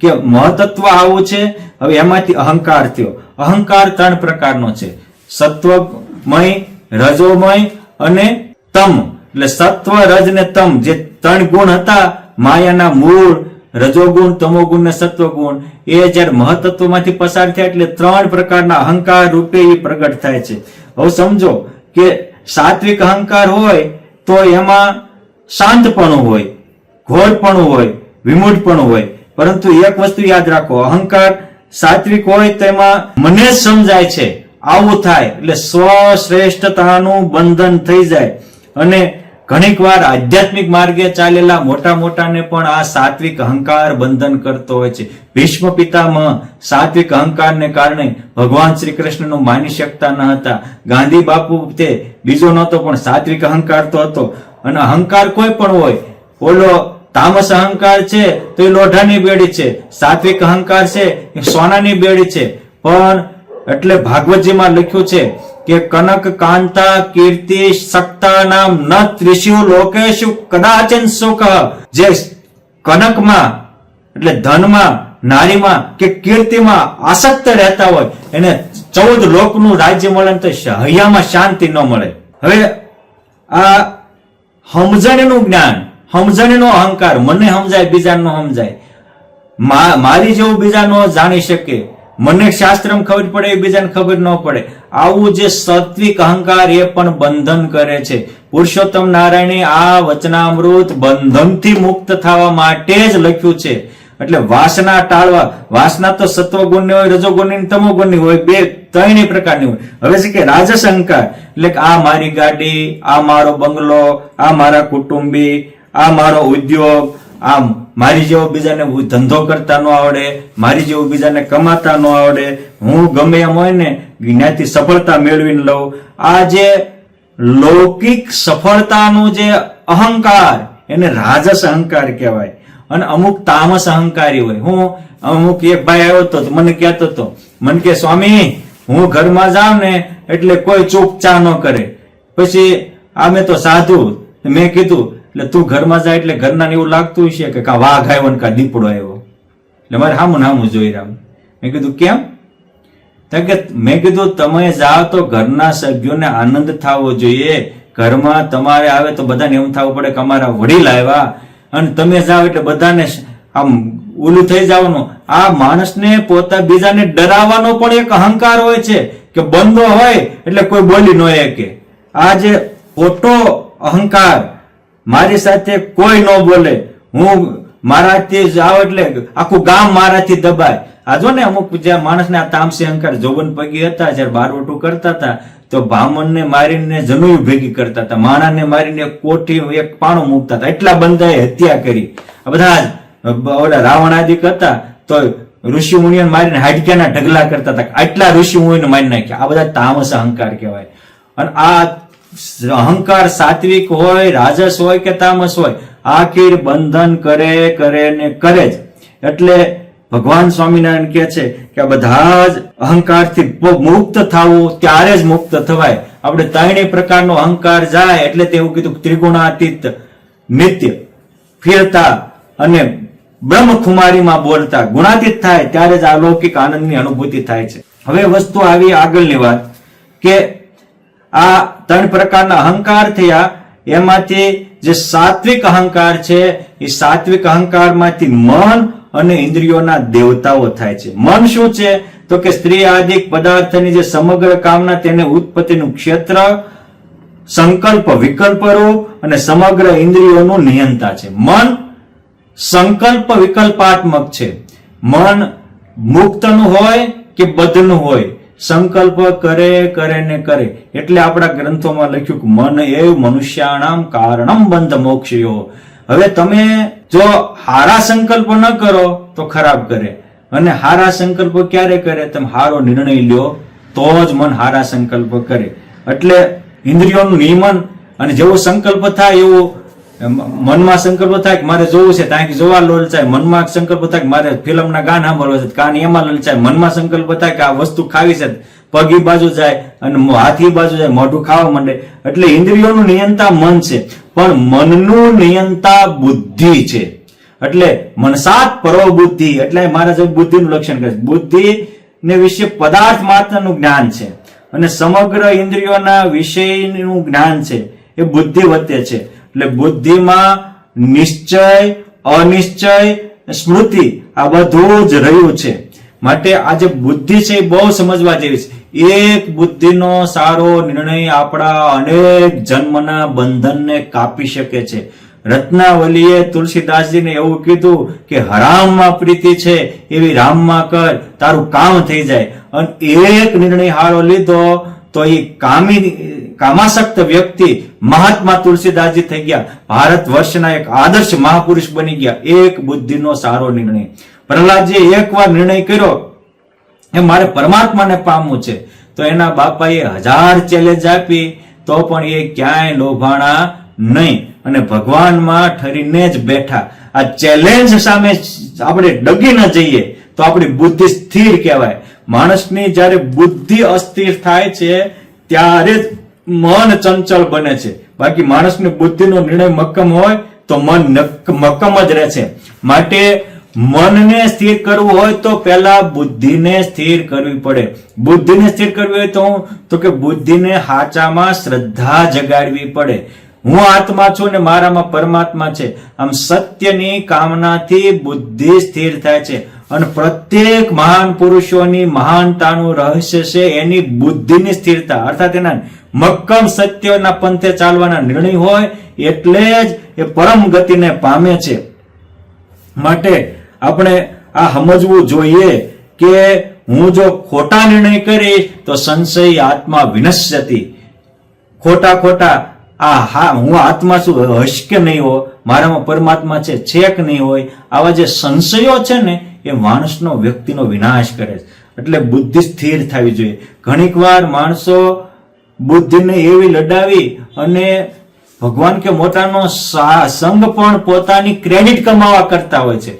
કે મહત્તત્વ આવું છે. હવે એમાંથી અહંકાર થયો. અહંકાર 3 પ્રકારનો છે, સત્વમય, રજોમય અને તમ. એટલે સત્વ, રજ ને તમ જે 3 ગુણ હતા માયાના મૂળ, રજોગુણ, તમોગુણ ને સત્વગુણ, એ જયારે મહત્તત્વમાંથી પસાર થયા એટલે 3 પ્રકારના અહંકાર રૂપે એ પ્રગટ થાય છે. હવે સમજો કે સાત્વિક અહંકાર હોય તો એમાં શાંતપણું હોય, ઘોરપણું હોય, વિમૂઢપણું હોય. પરંતુ એક વસ્તુ યાદ રાખો, અહંકાર સાત્વિક હોય તો એમાં મને જ સમજાય છે આવું થાય એટલે સ્વશ્રેષ્ઠતાનું બંધન થઈ જાય. અને ઘણીક વાર આધ્યાત્મિક માર્ગે ચાલેલા મોટા મોટાને પણ આ સાત્વિક અહંકાર બંધન કરતો હોય છે. ભીષ્મ પિતામહ સાત્વિક અહંકારને કારણે ભગવાન શ્રી કૃષ્ણનું માની શકતા ન હતા. ગાંધી બાપુ તે બીજો નહોતો પણ સાત્વિક અહંકાર તો હતો. અને અહંકાર કોઈ પણ હોય, ઓલો તામસ અહંકાર છે તો એ લોઢાની બેડી છે, સાત્વિક અહંકાર છે એ સોનાની બેડી છે. પણ એટલે ભાગવતજીમાં લખ્યું છે કે કનક કાંતા કીર્તિ સક્તા નામ ન ત્રિશુ લોકેશુ કદાચન સુખ. જે કનકમાં એટલે ધનમાં, નારીમાં કે કીર્તિમાં આસક્ત રહેતા હોય એને 14 લોકનું રાજ્ય મળે તો હૈયામાં શાંતિ ન મળે. હવે આ સમજણનું જ્ઞાન, સમજણનો અહંકાર, મને સમજાય બીજાને ન સમજાય, મારી જેવું બીજા ન જાણી શકે, મને શાસ્ત્રમાં ખબર પડે એ બીજાને ખબર ન પડે, આવું જે સાત્વિક અહંકાર એ પણ બંધન કરે છે. પુરુષોત્તમ નારાયણે આ વચનામૃત બંધનથી મુક્ત થવા માટે જ લખ્યું છે. એટલે વાસના ટાળવા. વાસના તો સત્વગુણની હોય, રજોગુણની, તમોગુણની હોય, 2-3 પ્રકારની હોય. હવે છે કે રાજસ અહંકાર એટલે કે આ મારી ગાડી, આ મારો બંગલો, આ મારા કુટુંબી, આ મારો ઉદ્યોગ, આમ મારી જેવો બીજાને ધંધો કરતા ન આવડે, મારી જેવું બીજાને કમાતા ન આવડે, હું ગમે એમ હોય ને જ્ઞાતિ સફળતા મેળવીને લઉં. આ જે લૌકિક સફળતાનું જે અહંકાર એને રાજસ અહંકાર કહેવાય. અને અમુક તામસ અહંકારી હોય. હું અમુક એક ભાઈ આવ્યો હતો મને કહેતો હતો, મને કે સ્વામી હું ઘરમાં જાઉં ને એટલે કોઈ ચૂપ ચા ન કરે. પછી આમે તો સાધુ, મેં કીધું એટલે તું ઘરમાં જાય એટલે ઘરના એવું લાગતું હશે કે કા વાઘ આવ્યો ને કા દીપડો આવ્યો. એટલે મારે હામું જોઈ રહ્યા. મેં કીધું કેમ? કે મેં કીધું તમે જાઓ તો ઘરના સભ્યોને આનંદ થવો જોઈએ. ઘરમાં તમારે આવે તો બધાને એવું થવું પડે કે અમારા વડીલ આવ્યા, અને તમે જાઓ એટલે બધાને આમ ઓલું થઈ જવાનું. આ માણસને પોતા બીજાને ડરાવવાનો પણ એક અહંકાર હોય છે કે બંધો હોય એટલે કોઈ બોલી ન શકે. આ જે ખોટો અહંકાર, મારી સાથે કોઈ ન બોલે, હું મારાથી જાવ એટલે આખું ગામ મારાથી દબાય. આ જો ને અમુક જ્યાં માણસને આ તામસી અહંકાર, જોબન પગી હતા જયારે બારવટું કરતા હતા તો બ્રાહ્મણને મારીને જનુયું ભેગી કરતા હતા, માણાને મારીને કોઠી એક પાણું મૂકતા હતા. એટલા બંધાએ હત્યા કરી. આ બધા ઓલા રાવણ આદિક હતા તો ઋષિ મુનિઓને મારીને હાડક્યાના ઢગલા કરતા હતા. આટલા ઋષિ મુનિઓને મારી નાખ્યા. આ બધા તામસ અહંકાર કહેવાય. અને આ અહંકાર સાત્વિક હોય, રાજસ હોય કે તામસ હોય, આખીર બંધન કરે ને કરે જ. એટલે ભગવાન સ્વામિનારાયણ કહે છે કે આ બધા જ અહંકારથી મુક્ત થવું, ત્યારે જ મુક્ત થવાય. આપણે ત્રણેય પ્રકારનો અહંકાર જાય એટલે તેવું કીધું ત્રિગુણાતીત, નિત્ય, ફેરતા અને બ્રહ્મકુમારીમાં બોલતા ગુણાતીત થાય ત્યારે જ અલૌકિક આનંદની અનુભૂતિ થાય છે. હવે વસ્તુ આવી આગળની વાત કે આ ત્રણ પ્રકારના અહંકાર થયા, એમાંથી જે સાત્વિક અહંકાર છે એ સાત્વિક અહંકારમાંથી મન અને ઇન્દ્રિયોના દેવતાઓ થાય છે. મન શું છે? તો કે સ્ત્રી આદિક પદાર્થની જે સમગ્ર કામના, તેને ઉત્પત્તિનું ક્ષેત્ર, સંકલ્પ વિકલ્પ રૂપ અને સમગ્ર ઇન્દ્રિયોનું નિયંતા છે. મન સંકલ્પ વિકલ્પાત્મક છે. મન મુક્તનું હોય કે બધનું હોય, સંકલ્પ કરે ને કરે. એટલે આપણા ગ્રંથોમાં લખ્યું કે મન એ મનુષ્યાણામ કારણમ બંધ મોક્ષયો. હવે તમે જો હારા સંકલ્પ ન કરો તો ખરાબ કરે, અને હારા સંકલ્પ ક્યારે કરે? તમે હારો નિર્ણય લ્યો તો જ મન હારા સંકલ્પ કરે. એટલે ઇન્દ્રિયોનું નિયમન, અને જેવો સંકલ્પ થાય એવું મનમાં સંકલ્પ થાય કે મારે જોવું છે ત્યાં જોવા લલચાય, મનમાં સંકલ્પ થાય કે મારે ફિલ્મના ગાન સાંભળવા છે કાન એમાં લલચાય, મનમાં સંકલ્પ થાય કે આ વસ્તુ ખાવી છે પગી બાજુ જાય અને હાથી બાજુ જાય, મોઢું ખાવા માંડે. એટલે ઇન્દ્રિયોનું નિયંતા મન છે, પણ મનનું નિયંતા બુદ્ધિ છે. એટલે મનસાત પરો બુદ્ધિ, એટલે મારા જો બુદ્ધિનું લક્ષણ કરે છે. બુદ્ધિ ને વિશે પદાર્થ માત્રનું જ્ઞાન છે, અને સમગ્ર ઇન્દ્રિયોના વિષયનું જ્ઞાન છે એ બુદ્ધિ વચ્ચે છે. એટલે બુદ્ધિમાં નિશ્ચય, અનિશ્ચય, સ્મૃતિ આ બધું જ રહ્યું છે. માટે આ જે બુદ્ધિ છે એ બહુ સમજવા જેવી છે. એક બુદ્ધિનો સારો નિર્ણય આપણા અનેક જન્મના બંધનને કાપી શકે છે. રત્નાવલીએ તુલસીદાસજીને એવું કીધું કે હરામમાં પ્રીતિ છે એવી રામમાં કર, તારું કામ થઈ જાય. અને એક નિર્ણય હારો લીધો તો એ કામાસક્ત વ્યક્તિ મહાત્મા તુલસીદાસજી થઈ ગયા, ભારત વર્ષના એક આદર્શ મહાપુરુષ બની ગયા. એક બુદ્ધિનો સારો નિર્ણય. પ્રહલાદજીએ એકવાર નિર્ણય કર્યો એ મારે પરમાત્માને પામવું છે, તો એના બાપાએ 1000 ચેલેન્જ આપી તો પણ એ ક્યાંય લોભાણા નહીં, અને ભગવાનમાં ઠરીને જ બેઠા. આ ચેલેન્જ સામે આપણે ડગી ન જઈએ તો આપણી બુદ્ધિ સ્થિર કહેવાય. માણસની જયારે બુદ્ધિ અસ્થિર થાય છે ત્યારે જ મન ચંચળ બને છે. બાકી માણસની બુદ્ધિનો નિર્ણય મક્કમ હોય તો મન મક્કમ જ રહે છે. માટે મનને સ્થિર કરવું હોય તો પહેલા બુદ્ધિને સ્થિર કરવી પડે. બુદ્ધિને સ્થિર કરવી હોય તો કે બુદ્ધિને હાચામાં શ્રદ્ધા જગાડવી પડે. હું આત્મા છું ને મારામાં પરમાત્મા છે, આમ સત્યની કામનાથી બુદ્ધિ સ્થિર થાય છે. અને પ્રત્યેક મહાન પુરુષોની મહાનતાનું રહસ્ય છે એની બુદ્ધિની સ્થિરતા, અર્થાત એના મક્કમ સત્યના પંથે ચાલવાના નિર્ણય હોય એટલે જ એ પરમ ગતિને પામે છે. માટે આપણે આ સમજવું જોઈએ કે હું જો ખોટા નિર્ણય કરીશ તો સંશય આત્મા વિનશ્યતિ. ખોટા હું આત્મા છું, હશ કે નહીં હો, મારામાં પરમાત્મા છે કે નહીં હોય, આવા જે સંશયો છે ને એ માણસનો વ્યક્તિનો વિનાશ કરે છે. એટલે બુદ્ધિ સ્થિર થવી જોઈએ. ઘણીક વાર માણસો બુદ્ધિને એવી લડાવી અને ભગવાન કે મોટાનો સંગ પણ પોતાની ક્રેડિટ કમાવા કરતા હોય છે.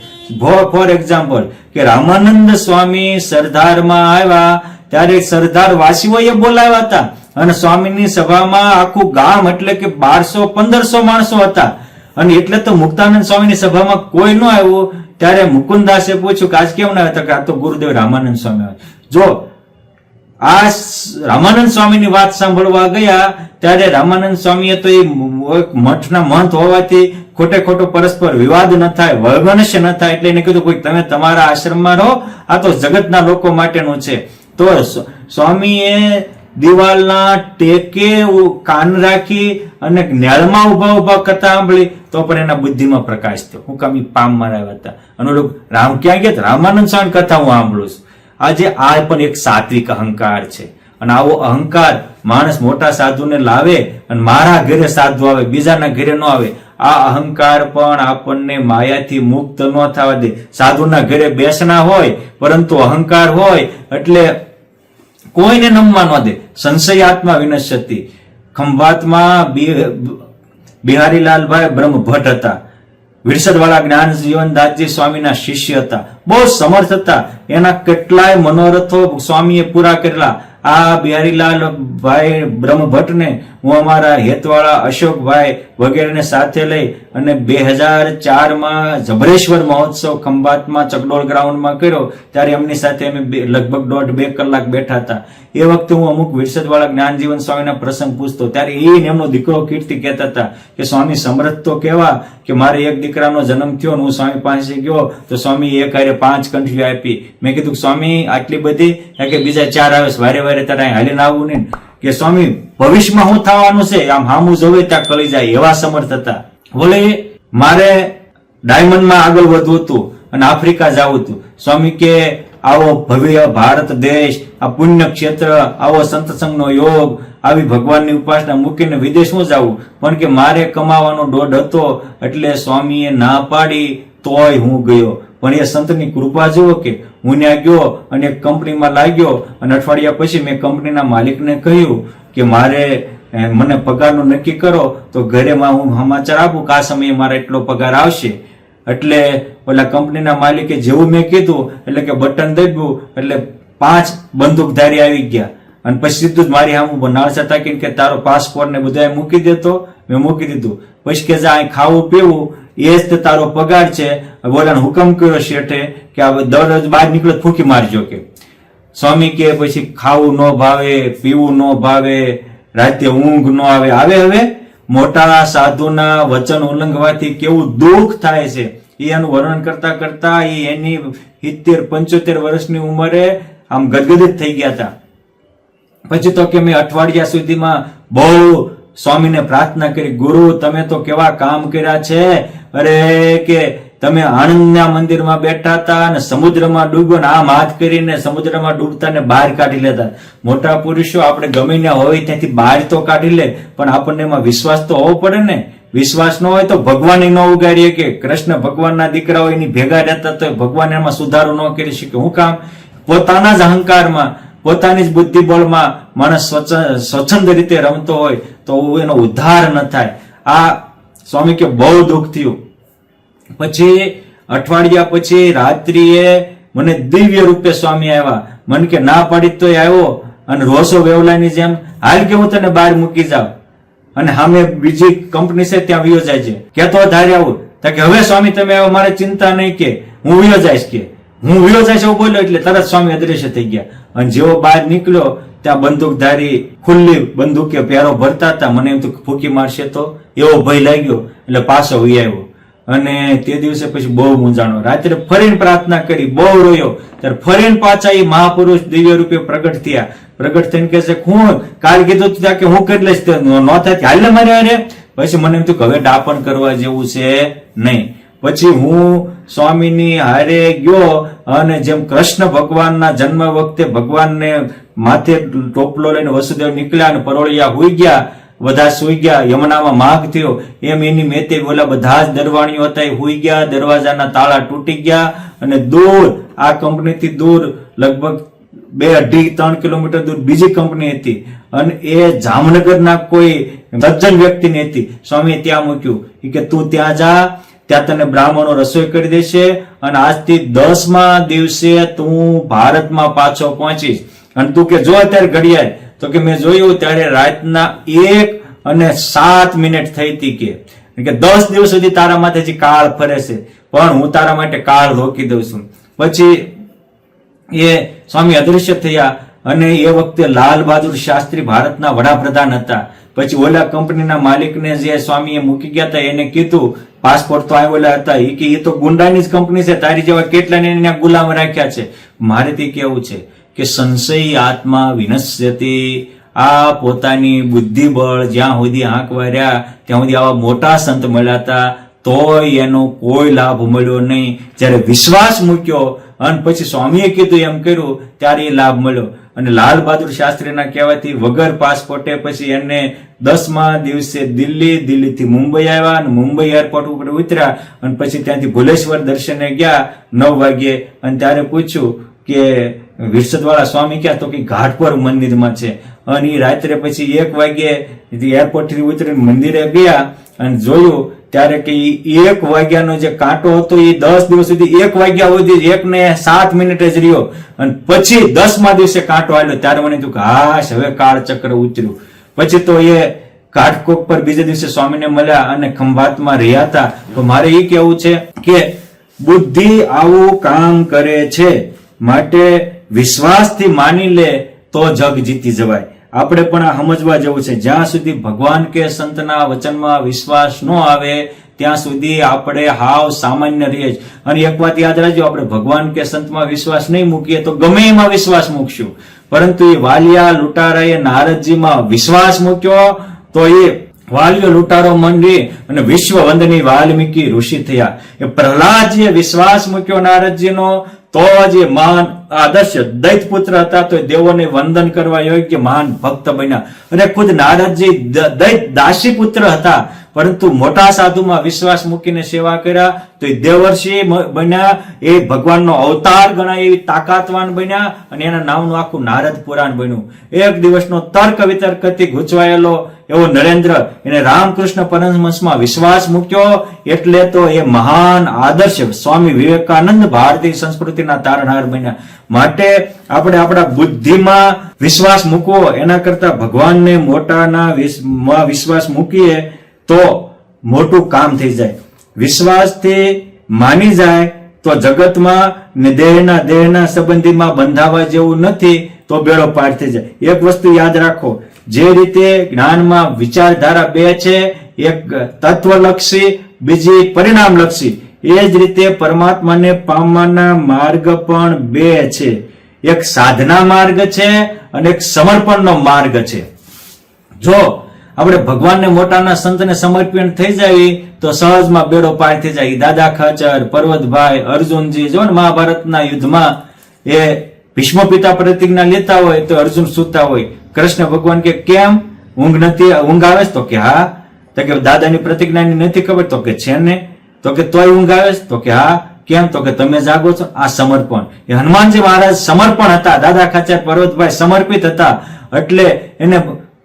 ફોર એક્ઝામ્પલ કે રામાનંદ સ્વામી સરદારમાં આવ્યા ત્યારે સરદાર વાસીઓએ બોલાવ્યા હતા અને સ્વામીની સભામાં આખું ગામ એટલે કે 1200-1500 માણસો હતા. અને એટલે તો મુક્તાનંદ સ્વામીની સભામાં કોઈ ન આવ્યું. ત્યારે મુકુંદાસે પૂછ્યું કે આજ કેમ ના આવ્યા? આ તો ગુરુદેવ રામાનંદ સ્વામી આવ્યા. જો આ રામાનંદ સ્વામીની વાત સાંભળવા ગયા ત્યારે રામાનંદ સ્વામીએ તો એ મઠના મહંત હોવાથી ખોટો પરસ્પર વિવાદ ન થાય, વૈમનસ્ય ન થાય એટલે એને કીધું કોઈ તમે તમારા આશ્રમમાં રહો, આ તો જગતના લોકો માટેનું છે. તો સ્વામીએ દિવાલના ટેકે કાન રાખી અને નેળમાં ઉભા કથા સાંભળી તો પણ એના બુદ્ધિમાં પ્રકાશ થયો. હું કામ પામ મારાવ્યા હતા અને રામ ક્યાં ગયા? રામાનંદ સ્વામી કથા હું સાંભળું છું. આજે આ પણ એક સાત્વિક અહંકાર છે અને આવો અહંકાર માણસ મોટા સાધુને લાવે અને મારા ઘરે સાધુ આવે, બીજાના ઘરે ન આવે. આ અહંકાર પણ આપણને માયાથી મુક્ત ન થવા દે. સાધુના ઘરે બેસના હોય પરંતુ અહંકાર હોય એટલે કોઈને નમવા ન દે. સંશયાત્મા વિનશ્યતિ. ખંભાતમાં બિહારીલાલભાઈ બ્રહ્મ ભટ્ટ હતા. વિરસદવાળા જ્ઞાન જીવનદાસજી સ્વામીના શિષ્ય હતા. બહુ સમર્થ હતા. એના કેટલાય મનોરથો સ્વામીએ પૂરા કરેલા. આ બિહારીલાલ ભાઈ બ્રહ્મ ભટ્ટને હું અમારા હેતવાળા અશોકભાઈ વગેરેને સાથે લઈ અને 2004માં જબરેશ્વર મહોત્સવ ખંભાતમાં ચકડોળ ગ્રાઉન્ડમાં કર્યો. ત્યારે એમની સાથે અમે લગભગ 1.5-2 કલાક બેઠા હતા. એ વખતે હું અમુક વિરસદવાળા જ્ઞાનજીવન સ્વામીના પ્રસંગ પૂછતો ત્યારે એમનો દીકરો કીર્તિ કહેતા હતા કે સ્વામી સમર્થ તો કેવા કે મારે એક દીકરાનો જન્મ થયો હું સ્વામી પાસે ગયો તો સ્વામી એક હારે 5 કંઠીઓ આપી. મેં કીધું સ્વામી આટલી બધી? કે બીજા 4 આવે વારે તારે હાલીને આવવું નહીં. કે સ્વામી ભવિષ્યમાં શું થવાનું છે આમ હામું જોવે ત્યાં કળી જાય એવા સમર્થ હતા. બોલે મારે ડાયમંડમાં આગળ વધવું હતું અને આફ્રિકા જવું હતું. સ્વામી કે આવો ભવ્ય ભારત દેશ, આ પુણ્ય ક્ષેત્ર, આવો સંત સંઘનો યોગ, આવી ભગવાનની ઉપાસના મૂકીને વિદેશમાં જવું પણ કે મારે કમાવાનો દોઢ હતો એટલે સ્વામીએ ના પાડી તોય હું ગયો. પણ એ સંતની કૃપા જુઓ કે હું ત્યાં ગયો અને એક કંપનીમાં લાગ્યો અને અઠવાડિયા પછી મેં કંપનીના માલિકને કહ્યું કે મને પગારનું નક્કી કરો તો ઘરેમાં હું સમાચાર આપું કે આ સમયે મારા એટલો પગાર આવશે. એટલે ઓલા કંપનીના માલિકે જેવું મેં કીધું એટલે કે બટન દબ્યું એટલે 5 બંદૂકધારી આવી ગયા અને પછી સીધું જ મારી સામે નાળસા તાકીને કે તારો પાસપોર્ટ ને બધા મૂકી દેતો. મેં મૂકી દીધું. પછી કે જા ખાવું પીવું એ જ તારો પગાર છે. બોલાને હુકમ કર્યો શેઠે કે દરરોજ બહાર નીકળો ફૂંકી મારજો. કે સ્વામી કે પછી ખાવું ન ભાવે, પીવું ન ભાવે, રાતે ઊંઘ ન આવે. હવે મોટા સાધુના વચન ઉલ્લંઘવાથી કેવું દુઃખ થાય છે એનું વર્ણન કરતા કરતા એની 70-75 વર્ષની ઉંમરે આમ ગદગદિત થઈ ગયા હતા. પછી તો કે મેં અઠવાડિયા સુધીમાં બહુ સ્વામીને પ્રાર્થના કરી, ગુરુ તમે તો કેવા કામ કર્યા છે. અરે કે તમે આણંદના મંદિરમાં બેઠા હતા અને સમુદ્રમાં ડૂબ્યો ને આમ હાથ કરીને સમુદ્રમાં ડૂબતા ને બહાર કાઢી લેતા. મોટા પુરુષો આપણે ગમે ના હોય ત્યાંથી બહાર તો કાઢી લે પણ આપણને એમાં વિશ્વાસ તો હોવો પડે ને. વિશ્વાસ ન હોય તો ભગવાન ન ઉગાડીએ. કે કૃષ્ણ ભગવાનના દીકરાઓ એની ભેગા રહેતા તો ભગવાન એમાં સુધારો ન કરી શકે. હું કામ પોતાના જ અહંકારમાં પોતાની જ બુદ્ધિ બળમાં માણસ સ્વચ્છંદ રીતે રમતો હોય તો એનો ઉદ્ધાર ન થાય. આ સ્વામી કે બહુ દુઃખ થયું. પછી અઠવાડિયા પછી રાત્રિએ મને દિવ્ય રૂપે સ્વામી આવ્યા. મને કે ના પાડી તો આવ્યો અને રોસો વેવલાની જેમ હાલ કે હું તને બહાર મૂકી જાઉં અને સામે બીજી કંપની છે ત્યાં વિયો જાય છે કેતો ધારે આવું. કે હવે સ્વામી તમે આવો મારે ચિંતા નહીં કે હું વિયો જઈશ. કે હું વિયો જઈશ એવું બોલ્યો એટલે તરત સ્વામી અદ્રશ્ય થઈ ગયા. અને જેવો બહાર નીકળ્યો ત્યાં બંદૂકધારી ખુલ્લી બંદૂકે પેરો ભરતા હતા. મને એમ તો ફૂંકી મારશે તો એવો ભય લાગ્યો એટલે પાછો વી આવ્યો. અને તે દિવસે પછી બહુ મૂંઝાણો. રાત્રે ફરીને પ્રાર્થના કરી, બહુ રોયો. ત્યારે ફરીને પાછા એ મહાપુરુષ દિવ્ય રૂપે પ્રગટ થયા. પ્રગટ થઈને કે છે હું કાલ કીધું કે હું કરી લઈશ ન થાય હાલ મારે અરે. પછી મને એમ થયું કે હવે ડાપણ કરવા જેવું છે નહીં. પછી હું સ્વામીની હારે ગયો અને જેમ કૃષ્ણ ભગવાનના જન્મ વખતે ભગવાનને માથે ટોપલો લઈને વસુદેવ નીકળ્યા અને પરોળિયા હોઈ ગયા, બધા સુઈ ગયા, યમુનામાં માગ થયો એમ એની મેતે ઓલા બધા જ દરવાણીઓ હતા એ હોઈ ગયા. દરવાજાના તાળા તૂટી ગયા અને દૂર આ કંપનીથી દૂર લગભગ 2-2.5-3 કિલોમીટર દૂર બીજી કંપની હતી અને એ જામનગરના કોઈ સજ્જન વ્યક્તિની હતી. સ્વામીએ ત્યાં મૂક્યું કે તું ત્યાં જા, ત્યાં તને બ્રાહ્મણો રસોઈ કરી દેશે અને આજથી 10મા દિવસે તું ભારતમાં પાછો પહોંચીશ અને તું કે જો અત્યારે ઘડિયાળ, તો કે મેં જોયું ત્યારે રાતના 1:07 થઈ હતી કે 10 દિવસ સુધી તારા માથે જે કાળ ફરે છે, પણ હું તારા માટે કાળ રોકી દઉં છું. પછી એ સ્વામી અદૃશ્ય થયા અને એ વખતે લાલ બહાદુર શાસ્ત્રી ભારતના વડાપ્રધાન હતા. પછી ઓલા કંપનીના માલિકને જે સ્વામીએ મૂકી ગયા હતા એને કીધું પાસપોર્ટ તો આવેલા હતા, એ તો ગુંડાની જ કંપની છે, તારી જેવા કેટલાને એના ગુલામ રાખ્યા છે. મારેથી કેવું છે કે સંશય આત્મા વિનશ્યતિ, આ પોતાની બુદ્ધિબળ જ્યાં સુધી આંખ વાર્યા ત્યાં સુધી આવા મોટા સંત મળ્યા હતા, તોય એનો કોઈ લાભ મળ્યો નહીં. જયારે વિશ્વાસ મૂક્યો અને પછી સ્વામીએ કીધું એમ કર્યું ત્યારે એ લાભ મળ્યો. અને લાલ બહાદુર શાસ્ત્રીના કહેવાથી વગર પાસપોર્ટે પછી એને 10મા દિવસે દિલ્હીથી મુંબઈ આવ્યા અને મુંબઈ એરપોર્ટ ઉપર ઉતર્યા અને પછી ત્યાંથી ભુલેશ્વર દર્શને ગયા 9 વાગ્યે. અને ત્યારે પૂછ્યું કે વિરસદવાળા સ્વામી ક્યાં, તો કે ઘાટપર મંદિરમાં છે. અને એ રાત્રે પછી 1 વાગ્યે એરપોર્ટ થી ઉતરીને મંદિરે ગયા અને જોયું ત્યારે કે 1 વાગ્યાનો જે કાંટો હતો એ 10 દિવસ સુધી 1 વાગ્યા સુધી 1:07 જ રહ્યો. અને પછી 10મા દિવસે કાંટો આવ્યો ત્યારે મને થયું કે હાશ, હવે કાળ ચક્ર ઉતર્યું. પછી તો એ ઘાટકોક પર બીજે દિવસે સ્વામીને મળ્યા અને ખંભાતમાં રહ્યા હતા. તો મારે એ કેવું છે કે બુદ્ધિ આવું કામ કરે છે, માટે વિશ્વાસથી માની લે તો જગ જીતી જવાય. આપણે પણ આ સમજવા જેવું છે, જ્યાં સુધી ભગવાન કે સંતના વચનમાં વિશ્વાસ ન આવે ત્યાં સુધી આપણે હાવ સામાન્ય રહીએ. અને એક વાત યાદ રાખજો, આપણે ભગવાન કે સંતમાં વિશ્વાસ નહીં મૂકીએ તો ગમે એમાં વિશ્વાસ મૂકશું, પરંતુ એ વાલિયા લૂંટારાએ નારદજીમાં વિશ્વાસ મૂક્યો તો એ વાલિયો લૂંટારો મંડી અને વિશ્વ વંદની વાલ્મીકી ઋષિ થયા. એ પ્રહલાદજીએ વિશ્વાસ મૂક્યો નારદજીનો તો જે મહાન આદર્શ દૈત પુત્ર હતા તો દેવોને વંદન કરવા યોગ્ય મહાન ભક્ત બન્યા. અને ખુદ નારદજી દૈત દાસી પુત્ર હતા, પરંતુ મોટા સાધુમાં વિશ્વાસ મૂકીને સેવા કર્યા તો એ દેવર્ષિ બન્યા, એ ભગવાનનો અવતાર ગણાય એવી તાકાતવાન બન્યા અને એના નામનું આખું નારદ પુરાણ બન્યું. એક દિવસનો તર્ક વિતર્કથી ગૂંચવાયેલો એવો નરેન્દ્ર એને રામકૃષ્ણ પરમહંસમાં વિશ્વાસ મૂક્યો, એટલે તો એ મહાન આદર્શ સ્વામી વિવેકાનંદ ભારતીય સંસ્કૃતિના તારણહાર બન્યા. માટે આપણે આપણા બુદ્ધિમાં વિશ્વાસ મૂકવો એના કરતા ભગવાનને મોટાના વિશ્વાસ મૂકીએ તો મોટું કામ થઈ જાય. વિશ્વાસથી માની જાય તો જગતમાં દેહના સંબંધીમાં બંધાવા જેવું નથી, તો બેડો પાર થઈ જાય. એક વસ્તુ યાદ રાખો, જે રીતે જ્ઞાનમાં વિચારધારા 2 છે, એક તત્વલક્ષી, બીજી પરિણામલક્ષી, એ જ રીતે પરમાત્માને પામવાના માર્ગ પણ 2 છે. એક સાધના માર્ગ છે અને એક સમર્પણનો માર્ગ છે. જો આપણે ભગવાનને મોટાના સંતને સમર્પિત થઈ જાય તો સહજમાં બેડો પાર થઈ જાય. દાદા ખાચર, પર્વતભાઈ, અર્જુનજી જો ને મહાભારતના યુદ્ધમાં એ ભીષ્મ પિતા પ્રતિજ્ઞા લેતા હોય તો અર્જુન સૂતા હોય. કૃષ્ણ ભગવાન કે કેમ ઊંઘ આવે તો કે હા. તો કે દાદાની પ્રતિજ્ઞાની નથી ખબર તો કે છે ને. તો કે તોય ઊંઘ આવે તો કે હા. કેમ તો કે તમે જાગો છો. આ સમર્પણ. એ હનુમાનજી મહારાજ સમર્પણ હતા, દાદા ખાચર પર્વતભાઈ સમર્પિત હતા. એટલે એને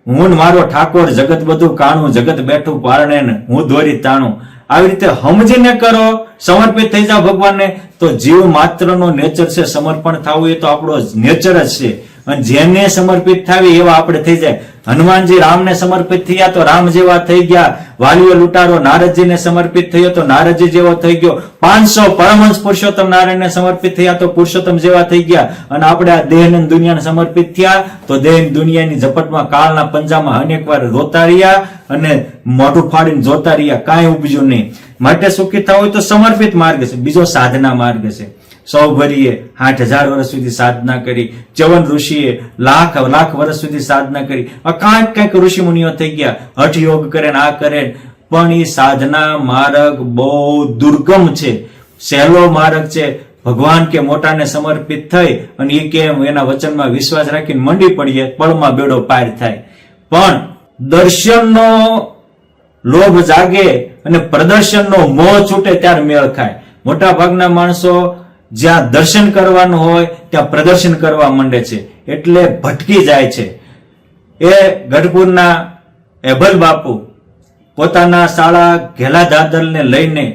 હું મારો ઠાકોર જગત બધું કાણું, જગત બેઠું પારણે હું દોરી તાણું, આવી રીતે સમજીને કરો, સમર્પિત થઈ જાવ ભગવાનને, તો જીવ માત્રનો નેચર છે સમર્પણ થવું, એ તો આપણો નેચર જ છે. અને જેને સમર્પિત થાવી એવા આપણે થઈ જાય. હનુમાનજી રામને સમર્પિત થયા તો રામ જેવા થઈ ગયા. વાલિયો લૂંટારો નારદજીને સમર્પિત થયો તો નારદજી જેવો થઈ ગયો. 500 પરમહંસ પુરુષોત્તમ નારાયણને સમર્પિત થયા તો પુરુષોત્તમ જેવા થઈ ગયા. અને આપણે આ દેહને દુનિયાને સમર્પિત થયા તો દેહ દુનિયાની ઝપટમાં કાળના પંજામાં અનેક વાર રોતા રહ્યા અને મોઢું ફાડીને જોતા રહ્યા, કાંઈ ઉપજ્યું નહીં. માટે સુખી થવું હોય તો સમર્પિત માર્ગ છે. બીજો સાધના માર્ગ છે. સૌભરીએ 60,000 વર્ષ સુધી સાધના કરી, ચવન ઋષિએ લાખ વર્ષ સુધી સાધના કરી, કંઈક ઋષિ મુનિઓ થઈ ગયા, હઠ યોગ કરે આ કરે, પણ એ સાધના માર્ગ બહુ દુર્ગમ છે, સહેલો માર્ગ છે. ભગવાન કે મોટાને સમર્પિત થઈ અને એ કે એના વચનમાં વિશ્વાસ રાખીને મંડી પડીએ, પળમાં બેડો પાર થાય. પણ દર્શનનો લોભ જાગે અને પ્રદર્શનનો મોહ છૂટે ત્યારે મેળ ખાય. મોટા ભાગના માણસો જ્યાં દર્શન કરવાનું હોય ત્યાં પ્રદર્શન કરવા માંડે છે, એટલે ભટકી જાય છે. એ ગઢપુરના એભલ બાપુ પોતાના શાળા ઘેલા દાદરને લઈને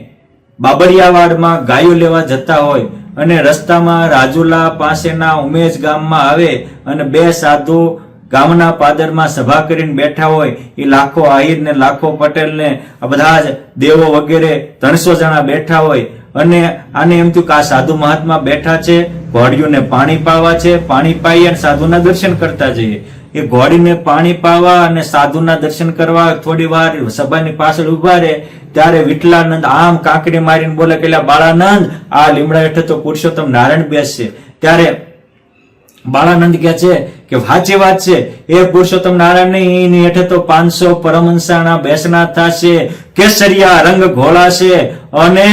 બાબરિયાવાડમાં ગાયો લેવા જતા હોય અને રસ્તામાં રાજુલા પાસેના ઉમેશ ગામમાં આવે અને બે સાધુ ગામના પાદરમાં સભા કરીને બેઠા હોય. એ લાખો આહિર ને લાખો પટેલ ને આ બધા જ દેવો વગેરે 300 જણા બેઠા હોય અને આને એમ થયું કે આ સાધુ મહાત્મા બેઠા છે, ઘોડીઓને પાણી પાવા છે, પાણી પાઈ અને સાધુના દર્શન કરતા જઈએ. એ ઘોડીને પાણી પાવા અને સાધુના દર્શન કરવા થોડી વાર સભાની પાછળ ઉભા રહે ત્યારે વિઠલાનંદ આમ કાંકરી મારીને બોલે કે બાળાનંદ, આ લીમડા હેઠળ તો પુરુષોત્તમ નારાયણ બેસશે. ત્યારે બાળાનંદ કહે છે કે સાચી વાત છે, એ પુરુષોત્તમ નારાયણ ની હેઠળ તો 500 પરમહંસાના બેસના થશે, કેસરિયા રંગ ઘોળાશે અને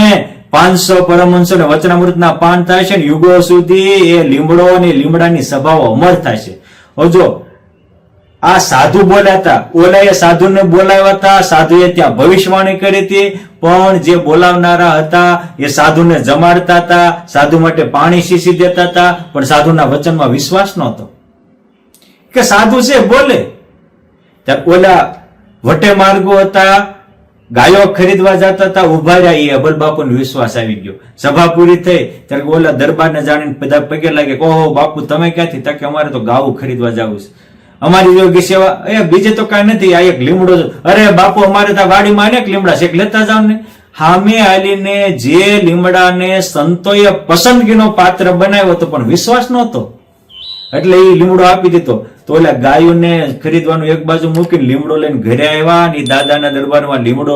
500 પરમહંસો ને વચનામૃતના પાન થાય છે ને યુગો સુધી એ લીમડો અને લીમડાની સભાઓ અમર થાય છે. જો આ સાધુ બોલ્યા હતા, ઓલાએ સાધુને બોલાવ્યા હતા, સાધુએ ત્યાં ભવિષ્યવાણી કરી હતી, પણ જે બોલાવનારા હતા એ સાધુને જમાડતા હતા, સાધુ માટે પાણી શીશી દેતા હતા, પણ સાધુના વચનમાં વિશ્વાસ નહોતો કે સાધુ છે બોલે. ત્યારે ઓલા વટે માર્ગો હતા, ગાયો ખરીદવા જતા હતા, ઉભા રહ્યા. એ અભલ બાપુને વિશ્વાસ આવી ગયો. સભા પૂરી થઈ ત્યારે ઓલા દરબારને જાણીને બધા પગે લાગે, ઓહો બાપુ તમે ક્યાંથી? તકે અમારે તો ગાવું ખરીદવા જવું છે, અમારી યોગી સેવા. બીજે તો કઈ નથી, આ એક લીમડો. અરે બાપુ અમારે તો વાડીમાં અનેક લીમડા છે, લેતા જાવ ને. હામે આલીને જે લીમડાને સંતોએ પસંદગીનો પાત્ર બનાવ્યો હતો પણ વિશ્વાસ નહોતો એટલે એ લીમડો આપી દીધો. તો ઓલા ગાયોને ખરીદવાનું એક બાજુ મૂકીને લીમડો લઈને ઘરે આવ્યા અને દાદાના દરબારમાં લીમડો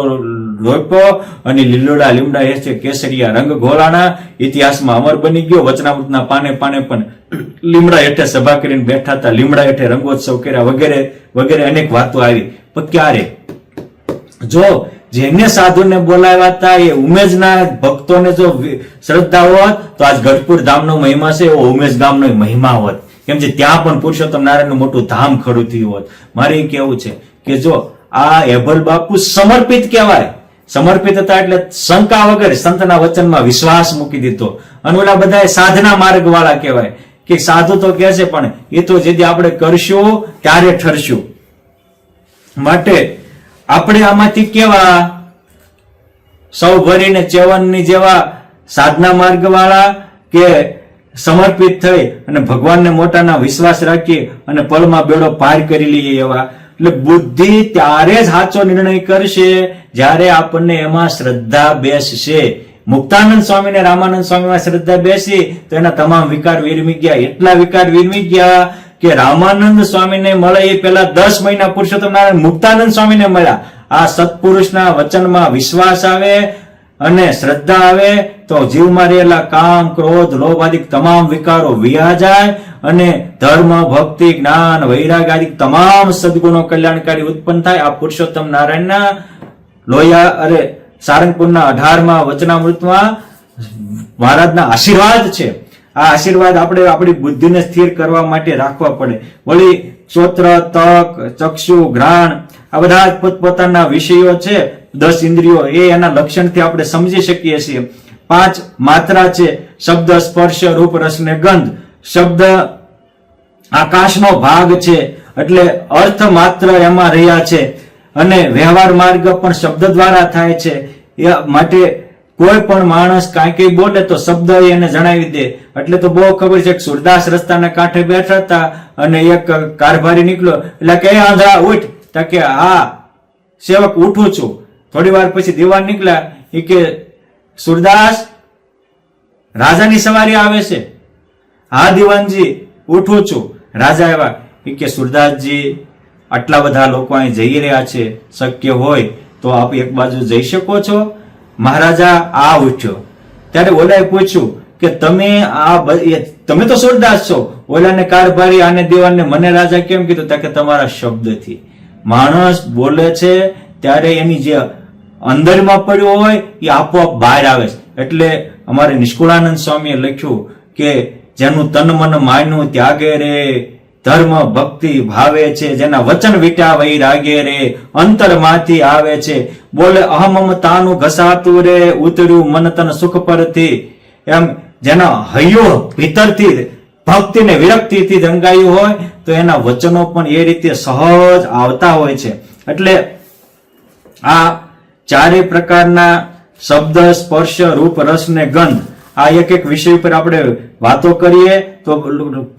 રોપ્યો અને લીલોડા લીમડા એ છે કેસરિયા રંગ ઘોળાના ઇતિહાસમાં અમર બની ગયો. વચનામૃતના પાને પાને પણ લીમડા હેઠે સભા કરીને બેઠા હતા, લીમડા હેઠે રંગોત્સવ કર્યા વગેરે વગેરે અનેક વાતો આવી. પણ ક્યારે જો જેને સાધુને બોલાવ્યા હતા એ ઉમેશના ભક્તોને જો શ્રદ્ધા હોત તો આજ ગઢપુર ધામનો મહિમા છે એવો ઉમેશ ગામનો મહિમા હોત. કેમ છે ત્યાં પણ પુરુષોત્તમ નારાયણનું મોટું ધામ ખડું થયું હોત. મારે કેવું છે કે જો આ હેભલ બાપુ સમર્પિત કહેવાય. સમર્પિત હતા એટલે શંકા વગર સંતના વચનમાં વિશ્વાસ મૂકી દીધો. અને ઓલા બધા સાધના માર્ગ વાળા કહેવાય કે સાધુ તો કહે છે પણ એ તો જેથી આપણે કરશું ત્યારે ઠરશું. માટે આપણે આમાંથી કેવા સૌ ભરીને ચેવનની જેવા સાધના માર્ગ વાળા કે સમર્પિત થઈ અને ભગવાનને મોટાના વિશ્વાસ રાખી અને પળમાં બેડો પાર કરી લઈએ એવા. એટલે બુદ્ધિ ત્યારે જ સાચો નિર્ણય કરશે જ્યારે આપણને એમાં શ્રદ્ધા બેસશે. મુક્તાનંદ સ્વામી ને રામાનંદ સ્વામીમાં શ્રદ્ધા બેસી તો એના તમામ વિકાર વિરમી ગયા. એટલા વિકાર વિરમી ગયા કે રામાનંદ સ્વામીને મળે એ પેલા 10 મહિના પુરુષોત્તમ નારાયણ મુક્તાનંદ સ્વામીને મળ્યા. આ સત્પુરુષના વચનમાં વિશ્વાસ આવે અને શ્રદ્ધા આવે તો જીવમાં રહેલા કામ, ક્રોધ, લોભ આદિ તમામ વિકારો વિયા જાય અને ધર્મ, ભક્તિ, જ્ઞાન, વૈરાગ આદિ તમામ સદગુણો કલ્યાણકારી ઉત્પન્ન થાય. આ પુરુષોત્તમ નારાયણના લોયા સારંગપુરના 18મા વચનામૃતમાં મહારાજના આશીર્વાદ છે. આ આશીર્વાદ આપણે આપણી બુદ્ધિને સ્થિર કરવા માટે રાખવા પડે. વળી શ્રોત્ર, તક, ચક્ષુ, ઘ્રાણ આ બધા પોતપોતાના વિષયો છે. 10 ઇન્દ્રિયો એ એના લક્ષણથી આપણે સમજી શકીએ છીએ. 5 માત્રા છે: શબ્દ, સ્પર્શ, રૂપ, રસ ને ગંધ. શબ્દ આકાશનો ભાગ છે એટલે અર્થ માત્ર એમાં રહ્યા છે અને વ્યવહાર માર્ગ પણ શબ્દ દ્વારા થાય છે. એ માટે કોઈ પણ માણસ કાંઈ કઈ બોલે તો શબ્દ એને જણાવી દે. એટલે તો બહુ ખબર છે કે સુરદાસ રસ્તાના કાંઠે બેઠા હતા અને એક કારભારી નીકળ્યો એટલે કે આંધળા ઉઠ. કે હા સેવક ઉઠું છું. થોડી વાર પછી દીવાન નીકળ્યા એ કે સુરદાસ રાજાની સવારી આવે છે. હા દીવાનજી ઉઠું છું. રાજા આવ્યા એ કે સુરદાસજી આટલા બધા લોકો અહીં જઈ રહ્યા છે, શક્ય હોય તો આપ એક બાજુ જઈ શકો છો? મહારાજા આ ઉઠ્યો. ત્યારે ઓલાએ પૂછ્યું કે તમે તો સુરદાસ છો. ઓલાને કારભારી આને દીવાનને મને રાજા કેમ કીધું? કે તમારા શબ્દથી. માણસ બોલે છે ત્યારે એની જે અંદરમાં પડ્યો હોય એ આપોઆપ બહાર આવે છે. એટલે અમારે નિષ્કુળાનંદ સ્વામીએ લખ્યું કે જેનું તન મન માન્યું ત્યાગે રે, ધર્મ ભક્તિ ભાવે છે, જેના વચન વિટા વૈરાગે રે, અંતરમાંથી આવે છે. બોલે અહમમતાનું ઘસાતું રે, ઉતર્યું મન તન સુખ પરથી. એમ જેના હૈયો ભીતરથી ભક્તિ ને વિરક્તિથી રંગાયું હોય તો એના વચનો પણ એ રીતે સહજ આવતા હોય છે. એટલે આ ચારે પ્રકારના શબ્દ, સ્પર્શ, રૂપ, રસ ને ગંધ આ એક એક વિષય ઉપર આપણે વાતો કરીએ તો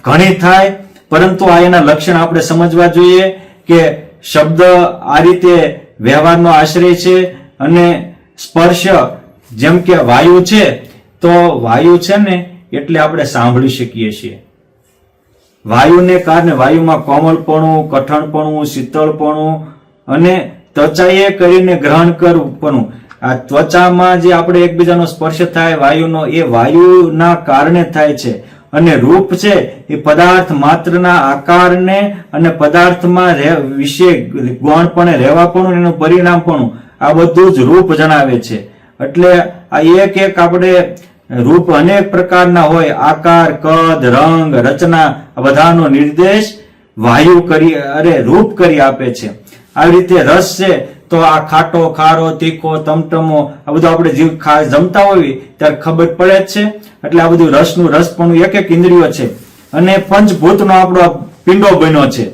ઘણી થાય, પરંતુ આ એના લક્ષણ આપણે સમજવા જોઈએ કે શબ્દ આ રીતે વ્યવહારનો આશ્રય છે. અને સ્પર્શ જેમ કે વાયુ છે, તો વાયુ છે ને એટલે આપણે સાંભળી શકીએ છીએ. વાયુને કારણે વાયુમાં કોમળપણું, કઠણપણું, શીતળપણું અને ત્વચાએ કરીને ગ્રહણ કરવું. આ ત્વચામાં જે આપણે એકબીજાનો સ્પર્શ થાય વાયુનો, એ વાયુના કારણે થાય છે. અને રૂપ છે એ પદાર્થ માત્રના આકારને અને પદાર્થમાં વિશે ગૌણપણે રહેવાપણું, એનું પરિણામપણું, આ બધું જ રૂપ જણાવે છે. એટલે આ એક એક આપણે રૂપ અનેક પ્રકારના હોય, આકાર, કદ, રંગ, રચના, આ બધાનો નિર્દેશ વાયુ રૂપ કરી આપે છે. આવી રીતે રસ છે તો આ ખાટો, ખારો, તીખો, તમટમો, આ બધું આપણે જીવ જમતા હોઈએ ત્યારે ખબર પડે જ છે. એટલે આ બધું રસનું રસપણું એક એક ઇન્દ્રિયો છે. અને પંચભૂતનો આપણો પિંડો બન્યો છે.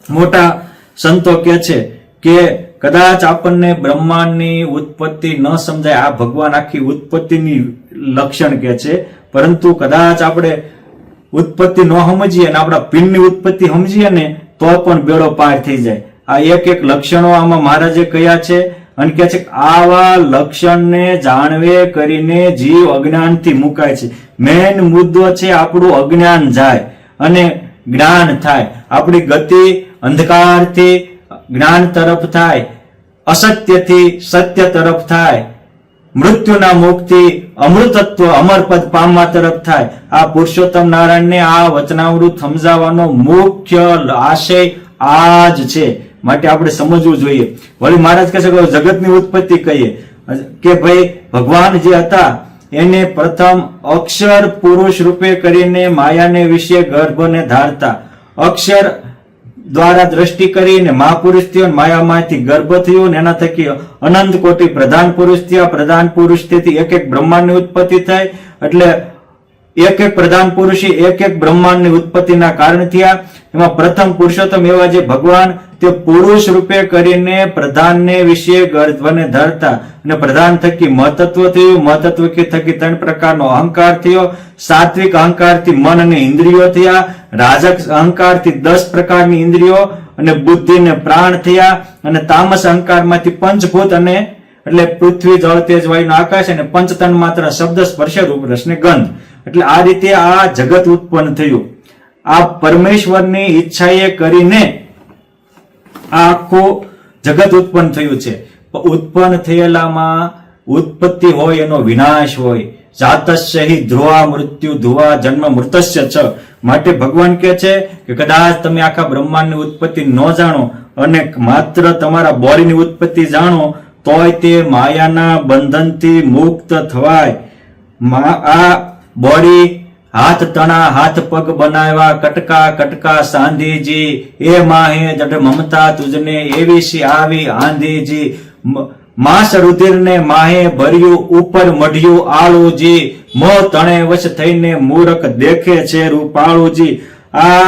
મોટા સંતો કે છે કે કદાચ આપણને બ્રહ્માંડની ઉત્પત્તિ ન સમજાય, આ ભગવાન આખી ઉત્પત્તિની લક્ષણ કે છે, પરંતુ કદાચ આપણે ઉત્પત્તિ ન સમજીએ અને આપણા પિંડની ઉત્પત્તિ સમજીએ ને તો પણ બેડો પાર થઈ જાય. આ એક એક લક્ષણો આમાં મહારાજે કયા છે. અને કે છે આવા લક્ષણને જાણવે કરીને જીવ અજ્ઞાનથી મુકાય છે. મેન મુદ્દો છે આપણું અજ્ઞાન જાય અને જ્ઞાન થાય. આપણી ગતિ અંધકારથી જ્ઞાન તરફ થાય, અસત્યથી સત્ય તરફ થાય, મૃત્યુના મુક્તિ અમૃતત્વ અમરપદ પામવા તરફ થાય. આ પુરુષોત્તમ નારાયણને આ વચનામૃત સમજાવવાનો મુખ્ય આશય આ જ છે. માટે આપણે સમજવું જોઈએ. વળી મહારાજ કહે છે કે જગતની ઉત્પત્તિ કહીએ કે ભાઈ ભગવાન જે હતા એને પ્રથમ અક્ષર પુરુષ રૂપે કરીને માયાને વિશે ગર્ભને ધારતા, અક્ષર દ્વારા દ્રષ્ટિ કરીને મહાપુરુષ થયો, માયામાંથી ગર્ભ થયો, એના થકી અનંત કોટી પ્રધાન પુરુષ થયા, પ્રધાન પુરુષ થી એક એક બ્રહ્માંડની ઉત્પત્તિ થાય. એટલે એક એક પ્રધાન પુરુષી એક એક બ્રહ્માંડની ઉત્પત્તિના કારણ થયા. એમાં પ્રથમ પુરુષોત્તમ એવા જે ભગવાન તે પુરુષ રૂપે કરીને પ્રધાનને વિશે ગર્ભને ધરતા અને પ્રધાન થકી મહતત્વ થયું, મહતત્વ થકી 3 પ્રકારનો અહંકાર થયો, સાત્વિક અહંકારથી મન અને ઇન્દ્રિયો થયા, રાજક અહંકારથી 10 પ્રકારની ઇન્દ્રિયો અને બુદ્ધિ ને પ્રાણ થયા, અને તામસ અહંકારમાંથી પંચભૂત અને એટલે પૃથ્વી, જળ, તેજ, વાયુ, આકાશ અને પંચતન માત્ર શબ્દ, સ્પર્શ, રૂપ, રસ ને ગંધ. એટલે આ રીતે આ જગત ઉત્પન્ન થયું. આ પરમેશ્વરની ઈચ્છાએ કરીને આ આખું જગત ઉત્પન્ન થયું છે. ઉત્પન્ન થયેલામાં ઉત્પત્તિ હોય એનો વિનાશ હોય. જાતસ્ય હિ ધ્રુવા મૃત્યુ ધુવા જન્મ મૃતસ્ય છ. માટે ભગવાન કહે છે કે કદાચ તમે આખા બ્રહ્માંડની ઉત્પત્તિ ન જાણો અને માત્ર તમારા બોડીની ઉત્પત્તિ જાણો તોય તે માયાના બંધનથી મુક્ત થવાય. આ બોડી હાથ તણા હાથ પગ બનાવ્યા, કટકા કટકા સાંધીજી, એ માહે જડ મમતા તુજને એવી સી આવી આંધીજી, માંસ રુધિર ને માહે ભર્યું ઉપર મઢ્યું આળુજી, મોહ તણે વશ થઈને મૂરખ દેખે છે રૂપાળુજી. આ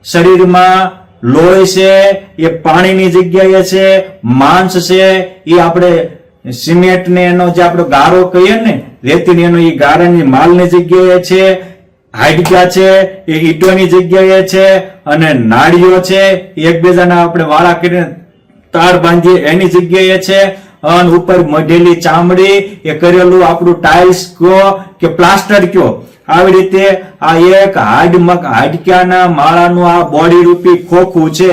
શરીરમાં લોહી છે એ પાણીની જગ્યાએ છે, માંસ છે એ આપણે સિમેન્ટ ને એનો જે આપણે ગારો કહીએ ને રેતી એનો એ ગારાની માલની જગ્યાએ છે, હાડકા છે એ ઈંટોની જગ્યાએ છે, અને નાળીઓ છે એકબીજાના આપણે વાળા કરીને તાર બાંધીએ એની જગ્યાએ છે, અને ઉપર મઢેલી ચામડી એ કરેલું આપણું ટાઇલ્સ કયો કે પ્લાસ્ટર કયો, આવી રીતે આ એક હાડકાના માળાનું આ બોડી રૂપી ખોખું છે.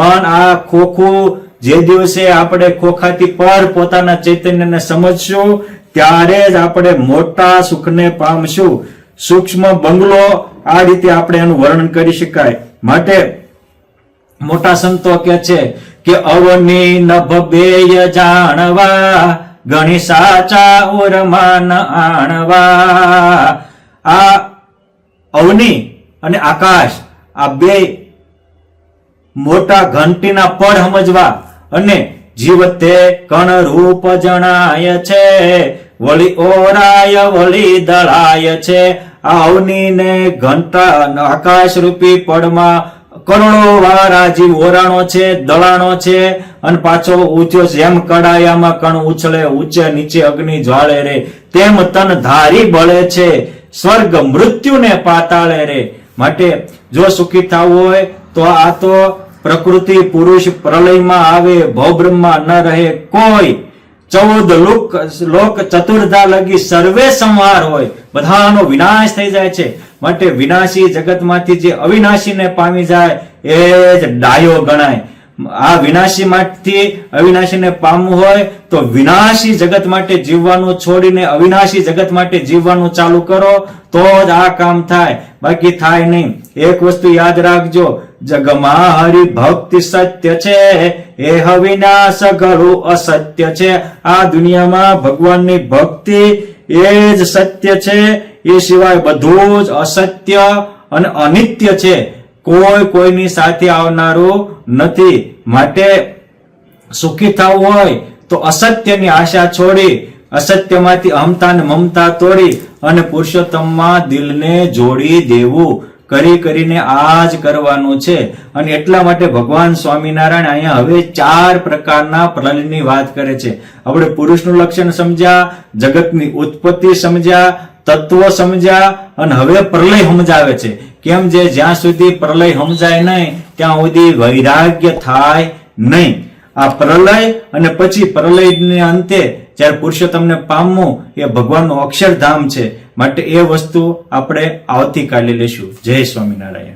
અને આ ખોખું જે દિવસે આપણે ખોખાથી પર પોતાના ચૈતન્યને સમજશું ત્યારે જ આપણે મોટા સુખને પામશું. સૂક્ષ્મ બંગલો આ રીતે આપણે એનું વર્ણન કરી શકાય. માટે મોટા સંતો કે છે કે અવની નભ બેય જાણવા, ગણી સાચા ઓરમાન આણવા. આ અવની અને આકાશ આ બે મોટા ઘંટીના પડ સમજવા, અને જીવતે કણ રૂપ જણાય છે, વળી ઓરાય વળી દળાય છે. આ અવની ને ઘંટા આકાશ રૂપી પડમાં કરોડો વાળા જીવ ઓરાણો છે, દળાણો છે, અને પાછો ઊંચો જેમ કડાયામાં કણ ઉછળે ઊંચે નીચે અગ્નિ જ્વાળે રે, તેમ તન ધારી બળે છે, સ્વર્ગ મૃત્યુને પાતાળે રે. માટે જો સુખી થવું હોય તો આ તો પ્રકૃતિ પુરુષ પ્રલયમાં આવે, ભવબ્રહ્મમાં ન રહે કોઈ. 14 લોક ચતુર્ધા લગી સર્વે સંહાર હોય, બધાનો વિનાશ થઈ જાય છે. માટે વિનાશી જગતમાંથી જે અવિનાશીને પામી જાય એ જ ડાયો ગણાય. આ વિનાશી માંથી અવિનાશીને પામવું હોય તો વિનાશી જગત માટે જીવવાનું છોડીને અવિનાશી જગત માટે જીવવાનું ચાલુ કરો તો જ આ કામ થાય, બાકી થાય નહીં. એક વસ્તુ યાદ રાખજો, જગમાં હરિ ભક્તિ સત્ય છે, એ વિનાશ ઘણું અસત્ય છે. આ દુનિયામાં ભગવાનની ભક્તિ એ જ સત્ય છે, એ સિવાય બધું જ અસત્ય અને અનિત્ય છે. કોઈ કોઈની સાથે આવનારું નથી. માટે સુખી થવું હોય તો અસત્યની આશા છોડી, અસત્યમાંથી અહમતા ને મમતા તોડી અને પુરુષોત્તમમાં દિલને જોડી દેવું. કરીને આ જ કરવાનું છે. અને એટલા માટે ભગવાન સ્વામિનારાયણ અહીંયા હવે 4 પ્રકારના પ્રલયની વાત કરે છે. આપણે પુરુષનું લક્ષણ સમજ્યા, જગતની ઉત્પત્તિ સમજ્યા, તત્વો સમજ્યા અને હવે પ્રલય સમજાવે છે. કેમ જે જ્યાં સુધી પ્રલય સમજાય નહીં ત્યાં સુધી વૈરાગ્ય થાય નહીં. આ પ્રલય અને પછી પ્રલયને અંતે જ્યારે પુરુષોત્તમને પામવું એ ભગવાનનું અક્ષરધામ છે. માટે એ વસ્તુ આપણે આવતીકાલે લેશું. જય સ્વામિનારાયણ.